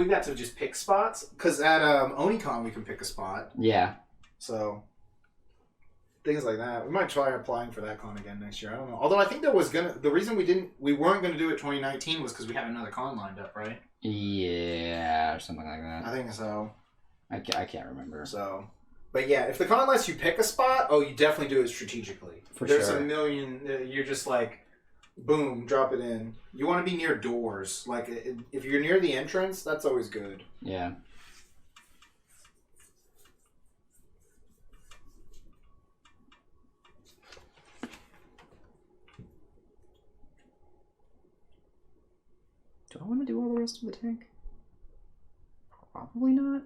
got to just pick spots, because at Onicon we can pick a spot. Yeah. So things like that. We might try applying for that con again next year. I don't know. Although I think the reason we weren't gonna do it 2019 was because we had another con lined up, right? Yeah, or something like that. I think so. I can't remember. So, but yeah, if the con lets you pick a spot, you definitely do it strategically. There's a million. You're just like, boom, drop it in. You want to be near doors. Like if you're near the entrance, that's always good. Yeah. Do I want to do all the rest of the tank? Probably not.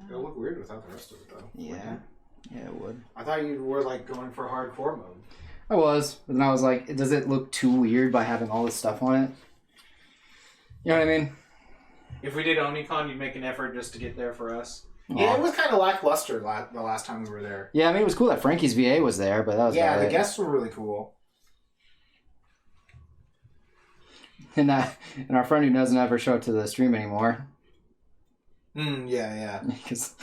It'll look weird without the rest of it, though. Yeah. Yeah, it would. I thought you were, like, going for hardcore mode. I was, but then I was like, does it look too weird by having all this stuff on it? You know what I mean? If we did Onicon, you'd make an effort just to get there for us. Yeah, it was kind of lackluster the last time we were there. Yeah, I mean, it was cool that Frankie's VA was there, but that was the guests were really cool. And our friend who doesn't ever show up to the stream anymore. Yeah. Because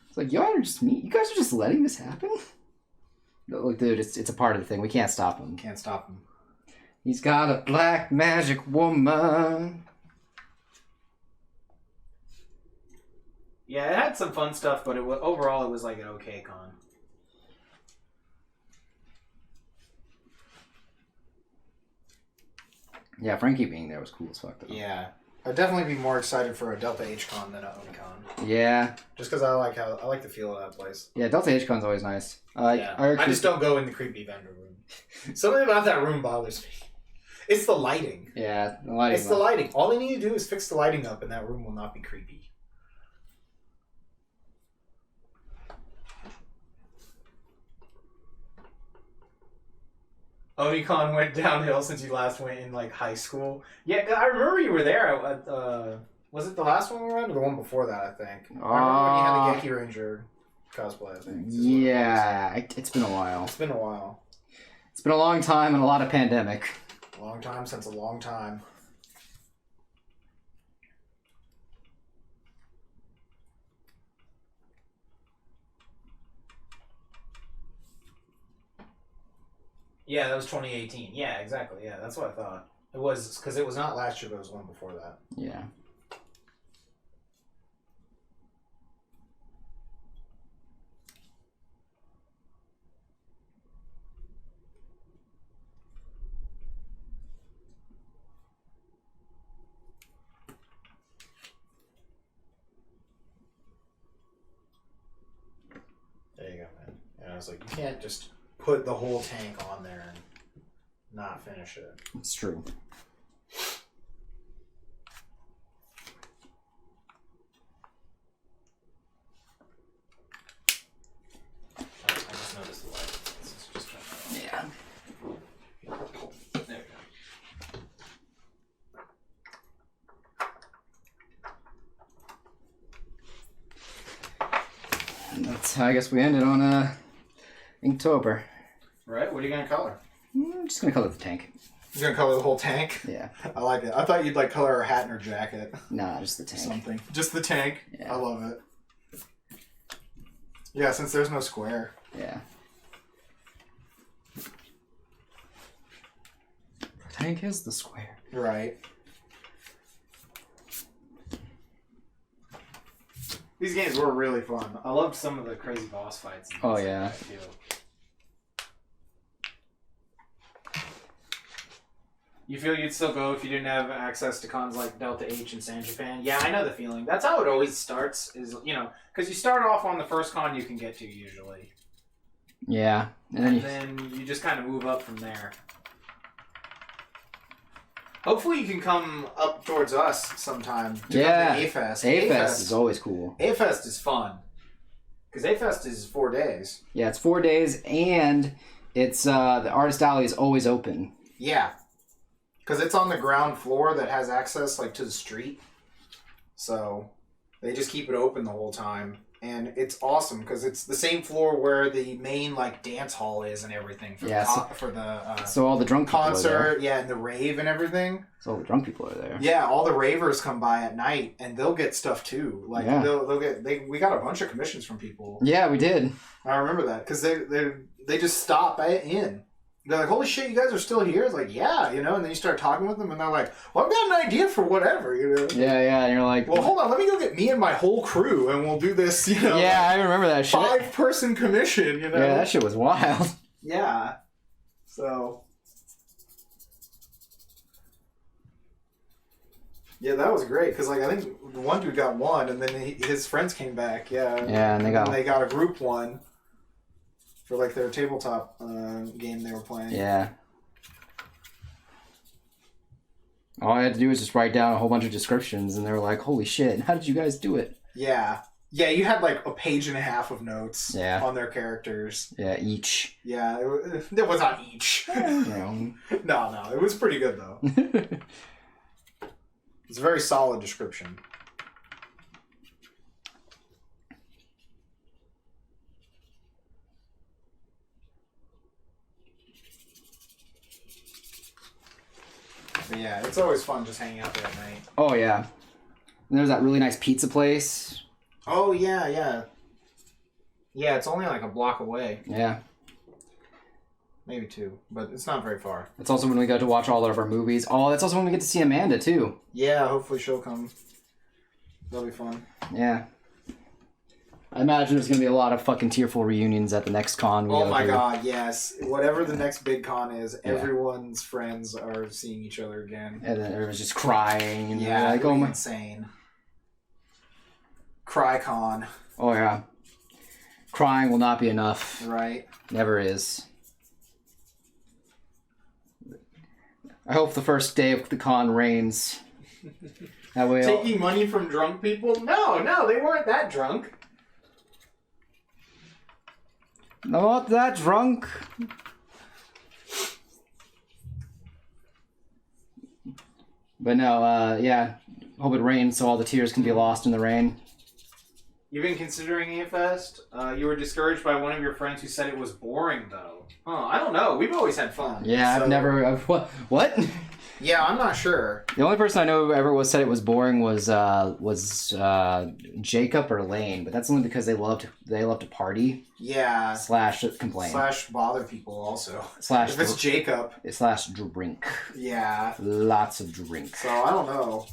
it's like, you guys are just letting this happen? Look, dude, it's a part of the thing. We can't stop him. Can't stop him. He's got a black magic woman. Yeah, it had some fun stuff, but overall it was like an okay con. Yeah, Frankie being there was cool as fuck, though. Yeah. I'd definitely be more excited for a Delta H-Con than a Onicon. Yeah. Just because I like the feel of that place. Yeah, Delta H-Con's always nice. I just don't go in the creepy vendor room. Something about that room bothers me. It's the lighting. Yeah, the lighting. It's the lighting. All they need to do is fix the lighting up and that room will not be creepy. Onicon went downhill since you last went in like high school. Yeah, I remember you were there. Was it the last one we were at or the one before that? I think. I remember when you had the Genki Ranger cosplay. I think. Yeah, it's been a while. It's been a while. It's been a long time and a lot of pandemic. A long time since a long time. Yeah, that was 2018. Yeah, exactly. Yeah, that's what I thought. It was because it was not last year, but it was one before that. Yeah. There you go, man. And I was like, you can't just put the whole tank on there and not finish it. It's true. I just noticed the light. It's just Yeah. there we go. That's how I guess we ended on Inktober. Right? What are you gonna color? I'm just gonna color the tank. You're gonna color the whole tank? Yeah. I like it. I thought you'd like color her hat and her jacket. Nah, just the tank. Something. Just the tank. Yeah. I love it. Yeah, since there's no square. Yeah. The tank is the square. Right. These games were really fun. I loved some of the crazy boss fights. Oh, yeah. Too. You feel you'd still go if you didn't have access to cons like Delta H and San Japan? Yeah, I know the feeling. That's how it always starts, is, you know, because you start off on the first con you can get to, usually. Yeah. And then you just kind of move up from there. Hopefully you can come up towards us sometime to Yeah. come to A-Fest. A-Fest is always cool. A-Fest is fun. Because A-Fest is 4 days. Yeah, it's 4 days, and it's the artist alley is always open. Yeah. Because it's on the ground floor that has access like to the street. So they just keep it open the whole time. And it's awesome because it's the same floor where the main like dance hall is and everything for Yeah, the So all the drunk people are there. concert, yeah, and the rave and everything. So all the drunk people are there. Yeah, all the ravers come by at night and they'll get stuff too. Like Yeah. they'll get we got a bunch of commissions from people. Yeah, we did. I remember that because they just stop in. They're like, holy shit, you guys are still here? It's like, yeah, you know, and then you start talking with them and they're like, well, I've got an idea for whatever, you know. Yeah, and you're like, Well, hold on, let me go get me and my whole crew and we'll do this, you know. yeah, I remember that shit. 5-person commission, you know. Yeah, that shit was wild. Yeah. So. Yeah, that was great because, like, I think the one dude got one, and then his friends came back. Yeah. Yeah, and they got a group one for like their tabletop game they were playing. Yeah. All I had to do was just write down a whole bunch of descriptions, and they were like, "Holy shit! How did you guys do it?" Yeah. Yeah, you had like a page and a half of notes on their characters. Yeah, each. Yeah, it was not each. You know. No, it was pretty good though. It's a very solid description. But yeah, it's always fun just hanging out there at night. Oh yeah. And there's that really nice pizza place. Oh yeah. Yeah, it's only like a block away. Yeah. Maybe 2, but it's not very far. It's also when we go to watch all of our movies. Oh, that's also when we get to see Amanda too. Yeah, hopefully she'll come. That'll be fun. Yeah. I imagine there's gonna be a lot of fucking tearful reunions at the next con. Oh my god, yes. Whatever the next big con is, everyone's friends are seeing each other again. And then everyone's just crying. And yeah, like, oh my... insane. Cry con. Oh yeah. Crying will not be enough. Right. Never is. I hope the first day of the con rains. That way Taking money from drunk people? No, they weren't that drunk. Not that drunk. But no, yeah. Hope it rains so all the tears can be lost in the rain. You've been considering A-Fest? You were discouraged by one of your friends who said it was boring, though. Huh, I don't know. We've always had fun. Yeah, so... I've never... what? Yeah, I'm not sure. The only person I know who ever said it was boring was Jacob or Lane, but that's only because they love to party. Yeah. / complain. / bother people also. / if it's Jacob. / drink. Yeah. Lots of drink. So I don't know.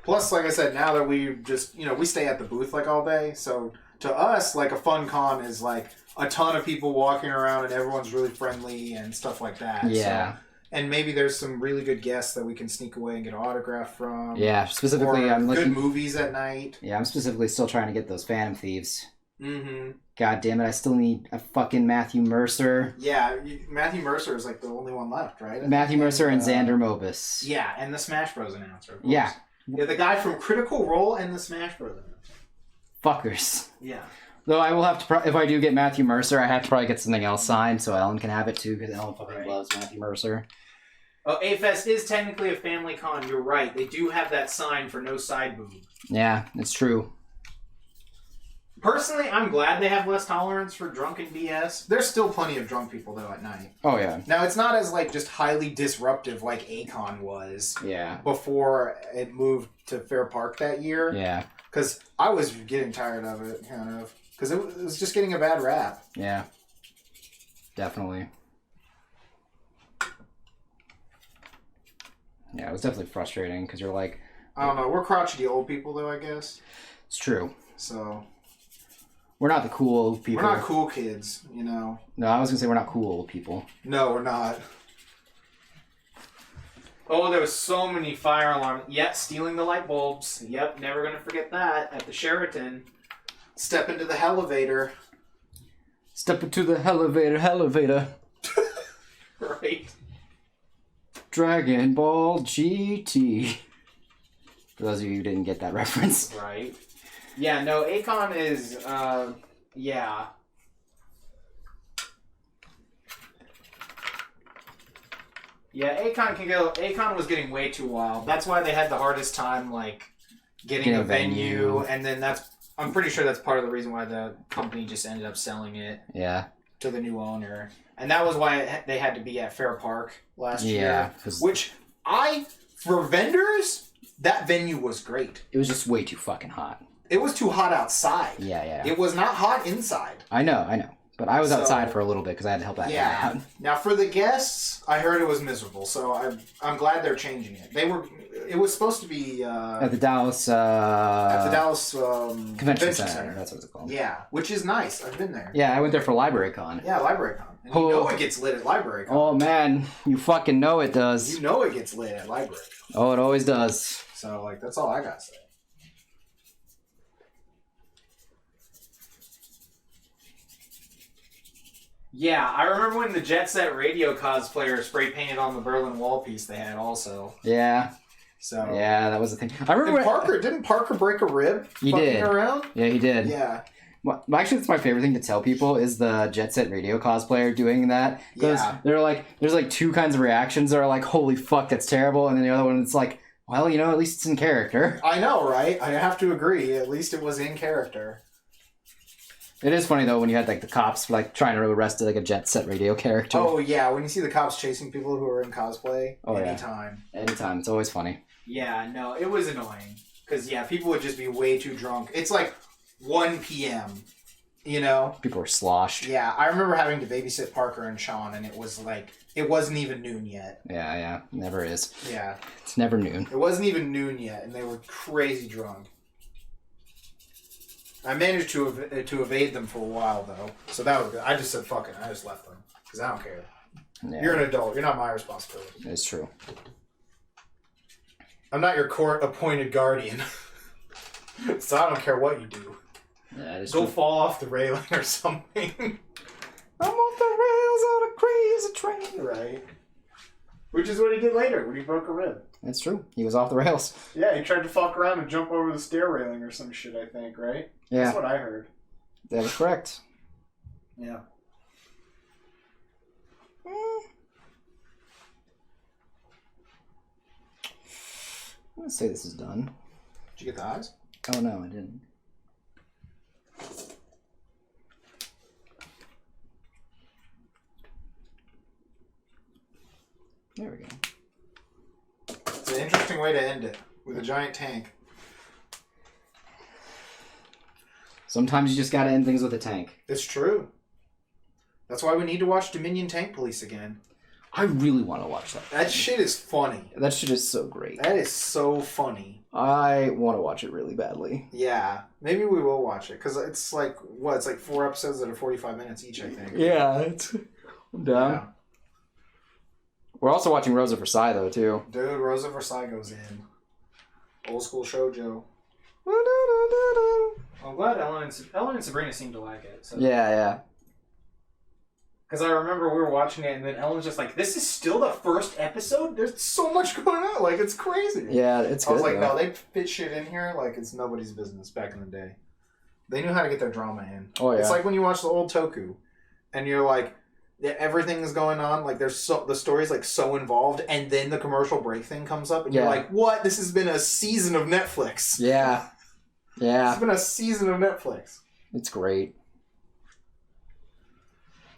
Plus, like I said, now that we just, we stay at the booth like all day, so to us, like a fun con is like a ton of people walking around and everyone's really friendly and stuff like that. Yeah. So, and maybe there's some really good guests that we can sneak away and get an autograph from. Yeah, specifically, I'm looking... good movies at night. Yeah, I'm specifically still trying to get those Phantom Thieves. Mm-hmm. God damn it, I still need a fucking Matthew Mercer. Yeah, Matthew Mercer is like the only one left, right? Matthew Mercer and Xander Mobus. Yeah, and the Smash Bros. Announcer. Yeah. Yeah, the guy from Critical Role and the Smash Bros. Fuckers. Yeah. Though I will have to, if I do get Matthew Mercer, I have to probably get something else signed so Ellen can have it too, because Ellen fucking loves Matthew Mercer. Oh, A-Fest is technically a family con. You're right. They do have that sign for no side boob. Yeah, it's true. Personally, I'm glad they have less tolerance for drunken BS. There's still plenty of drunk people though at night. Oh yeah. Now it's not as like just highly disruptive like A-Con was. Yeah. Before it moved to Fair Park that year. Yeah. Because I was getting tired of it, kind of. Because it was just getting a bad rap. Yeah. Definitely. Yeah, it was definitely frustrating because you're like... I don't know. We're crotchety old people, though, I guess. It's true. So... We're not the cool old people. We're not cool kids, No, I was going to say we're not cool old people. No, we're not. Oh, there was so many fire alarms. Yep, stealing the light bulbs. Yep, never going to forget that at the Sheraton. Step into the elevator. Step into the elevator. Right. Dragon Ball GT. For those of you who didn't get that reference. Right. Yeah, no, A-Con is, yeah. Yeah, A-Con was getting way too wild. That's why they had the hardest time, like, getting a venue. And then I'm pretty sure that's part of the reason why the company just ended up selling it. Yeah. To the new owner. And that was why they had to be at Fair Park last year. Yeah. Which for vendors, that venue was great. It was just way too fucking hot. It was too hot outside. Yeah. It was not hot inside. I know. But I was outside for a little bit because I had to help that guy out. Now for the guests, I heard it was miserable, so I'm glad they're changing it. It was supposed to be at the Dallas Convention Center. That's what it's called. Yeah, which is nice. I've been there. Yeah, I went there for Library Con. Yeah, Library Con. And you know it gets lit at Library Con. Oh man, you fucking know it does. You know it gets lit at Library Con. Oh, it always does. So that's all I gotta say. Yeah, I remember when the Jet Set Radio cosplayer spray painted on the Berlin Wall piece they had also. Yeah. So yeah, that was the thing. I remember didn't Parker break a rib? He did. Around? Yeah, he did. Yeah. Well, actually, that's my favorite thing to tell people is the Jet Set Radio cosplayer doing that. Because they're like, there's like two kinds of reactions that are like, holy fuck, that's terrible. And then the other one, it's like, well, at least it's in character. I know, right? I have to agree. At least it was in character. It is funny though when you had like the cops like trying to arrest like a Jet Set Radio character. Oh yeah, when you see the cops chasing people who are in cosplay. Oh anytime. It's always funny. Yeah, no, it was annoying. Because people would just be way too drunk. It's like 1 p.m. People were sloshed. Yeah, I remember having to babysit Parker and Sean, and it was like it wasn't even noon yet. Yeah, never is. Yeah, it's never noon. It wasn't even noon yet, and they were crazy drunk. I managed to evade them for a while though, so that was good. I just said fuck it. I just left them because I don't care. Yeah. You're an adult. You're not my responsibility. It's true. I'm not your court-appointed guardian, so I don't care what you do. Yeah, Go fall off the railing or something. I'm off the rails on a crazy train. Right. Which is what he did later when he broke a rib. That's true. He was off the rails. Yeah, he tried to fuck around and jump over the stair railing or some shit, I think, right? Yeah. That's what I heard. That was correct. Yeah. Let's say this is done. Did you get the eyes? Oh no, I didn't. There we go. It's an interesting way to end it, with a giant tank. Sometimes you just gotta end things with a tank. It's true. That's why we need to watch Dominion Tank Police again. I really want to watch that. That shit is funny. That shit is so great. That is so funny. I want to watch it really badly. Yeah. Maybe we will watch it, because it's like, what, it's like 4 episodes that are 45 minutes each, I think. Yeah, it's... I'm down. Yeah. We're also watching Rosa Versailles, though, too. Dude, Rosa Versailles goes in. Old school shoujo. I'm glad Ellen and Sabrina seemed to like it. So. Yeah. Because I remember we were watching it, and then Ellen was just like, "This is still the first episode? There's so much going on. Like, it's crazy. Yeah, it's good. I was like, though. no, they fit shit in here like it's nobody's business back in the day. They knew how to get their drama in. Oh, yeah. It's like when you watch the old Toku, and you're like, yeah, everything is going on. Like, the story's like so involved, and then the commercial break thing comes up, and you're like, what? This has been a season of Netflix. Yeah. It's been a season of Netflix. It's great.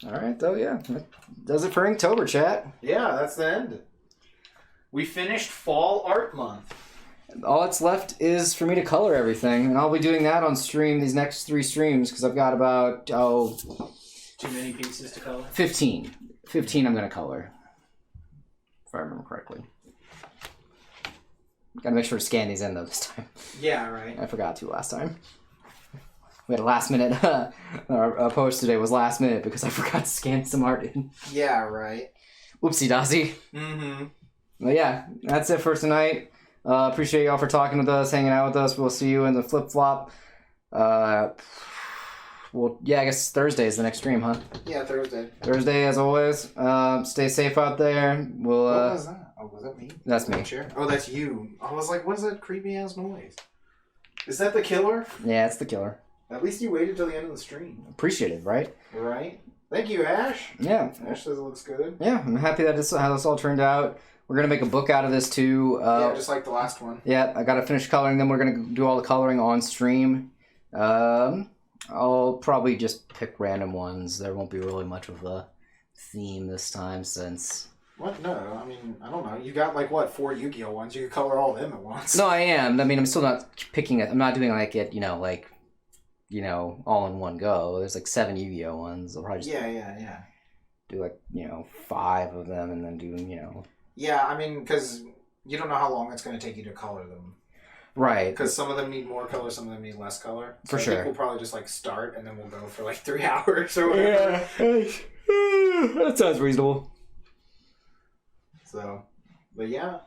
All right, though, yeah. That does it for Inktober, chat. Yeah, that's the end. We finished Fall Art Month. All that's left is for me to color everything, and I'll be doing that on stream these next 3 streams, because I've got about, Too many pieces to color? 15. 15 I'm going to color, if I remember correctly. Got to make sure to scan these in, though, this time. Yeah, right. I forgot to last time. We had a last minute, our post today was last minute because I forgot to scan some art in. Yeah, right. Whoopsie daisy. Mm-hmm. But yeah, that's it for tonight. Appreciate y'all for talking with us, hanging out with us. We'll see you in the flip-flop. Well, yeah, I guess Thursday is the next stream, huh? Yeah, Thursday. Thursday, as always. Stay safe out there. We'll, what was that? Oh, was that me? That's me. Chair? Oh, that's you. I was like, what is that creepy-ass noise? Is that the killer? Yeah, it's the killer. At least you waited till the end of the stream. Appreciate it, right? Right. Thank you, Ash. Yeah. Ash says it looks good. Yeah, I'm happy that this how this all turned out. We're going to make a book out of this, too. Yeah, just like the last one. Yeah, I got to finish coloring them. We're going to do all the coloring on stream. I'll probably just pick random ones. There won't be really much of a theme this time since... What? No, I mean, I don't know. You got, like, what, 4 Yu-Gi-Oh! Ones? You could color all of them at once. No, I am. I mean, I'm still not picking it. I'm not doing like it, all in one go. There's like 7 Yu-Gi-Oh! Ones. I'll probably just Yeah. do like, 5 of them and then do, Yeah, I mean, because you don't know how long it's going to take you to color them. Right. Because some of them need more color, some of them need less color. So For I sure. think we'll probably just, like, start, and then we'll go for, like, 3 hours or whatever. Yeah. That sounds reasonable. So, but yeah.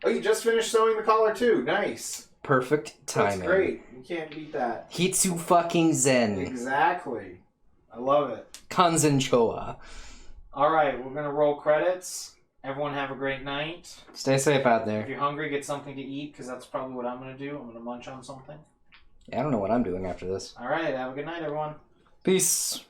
Oh, you just finished sewing the collar, too. Nice. Perfect timing. That's great. You can't beat that. Hitsu fucking Zen. Exactly. I love it. Kanzen Choa. All right, we're going to roll credits. Everyone have a great night. Stay safe out If there. you're hungry, get something to eat, because that's probably what I'm going to do. I'm going to munch on something. Yeah, I don't know what I'm doing after this. All right, have a good night, everyone. Peace.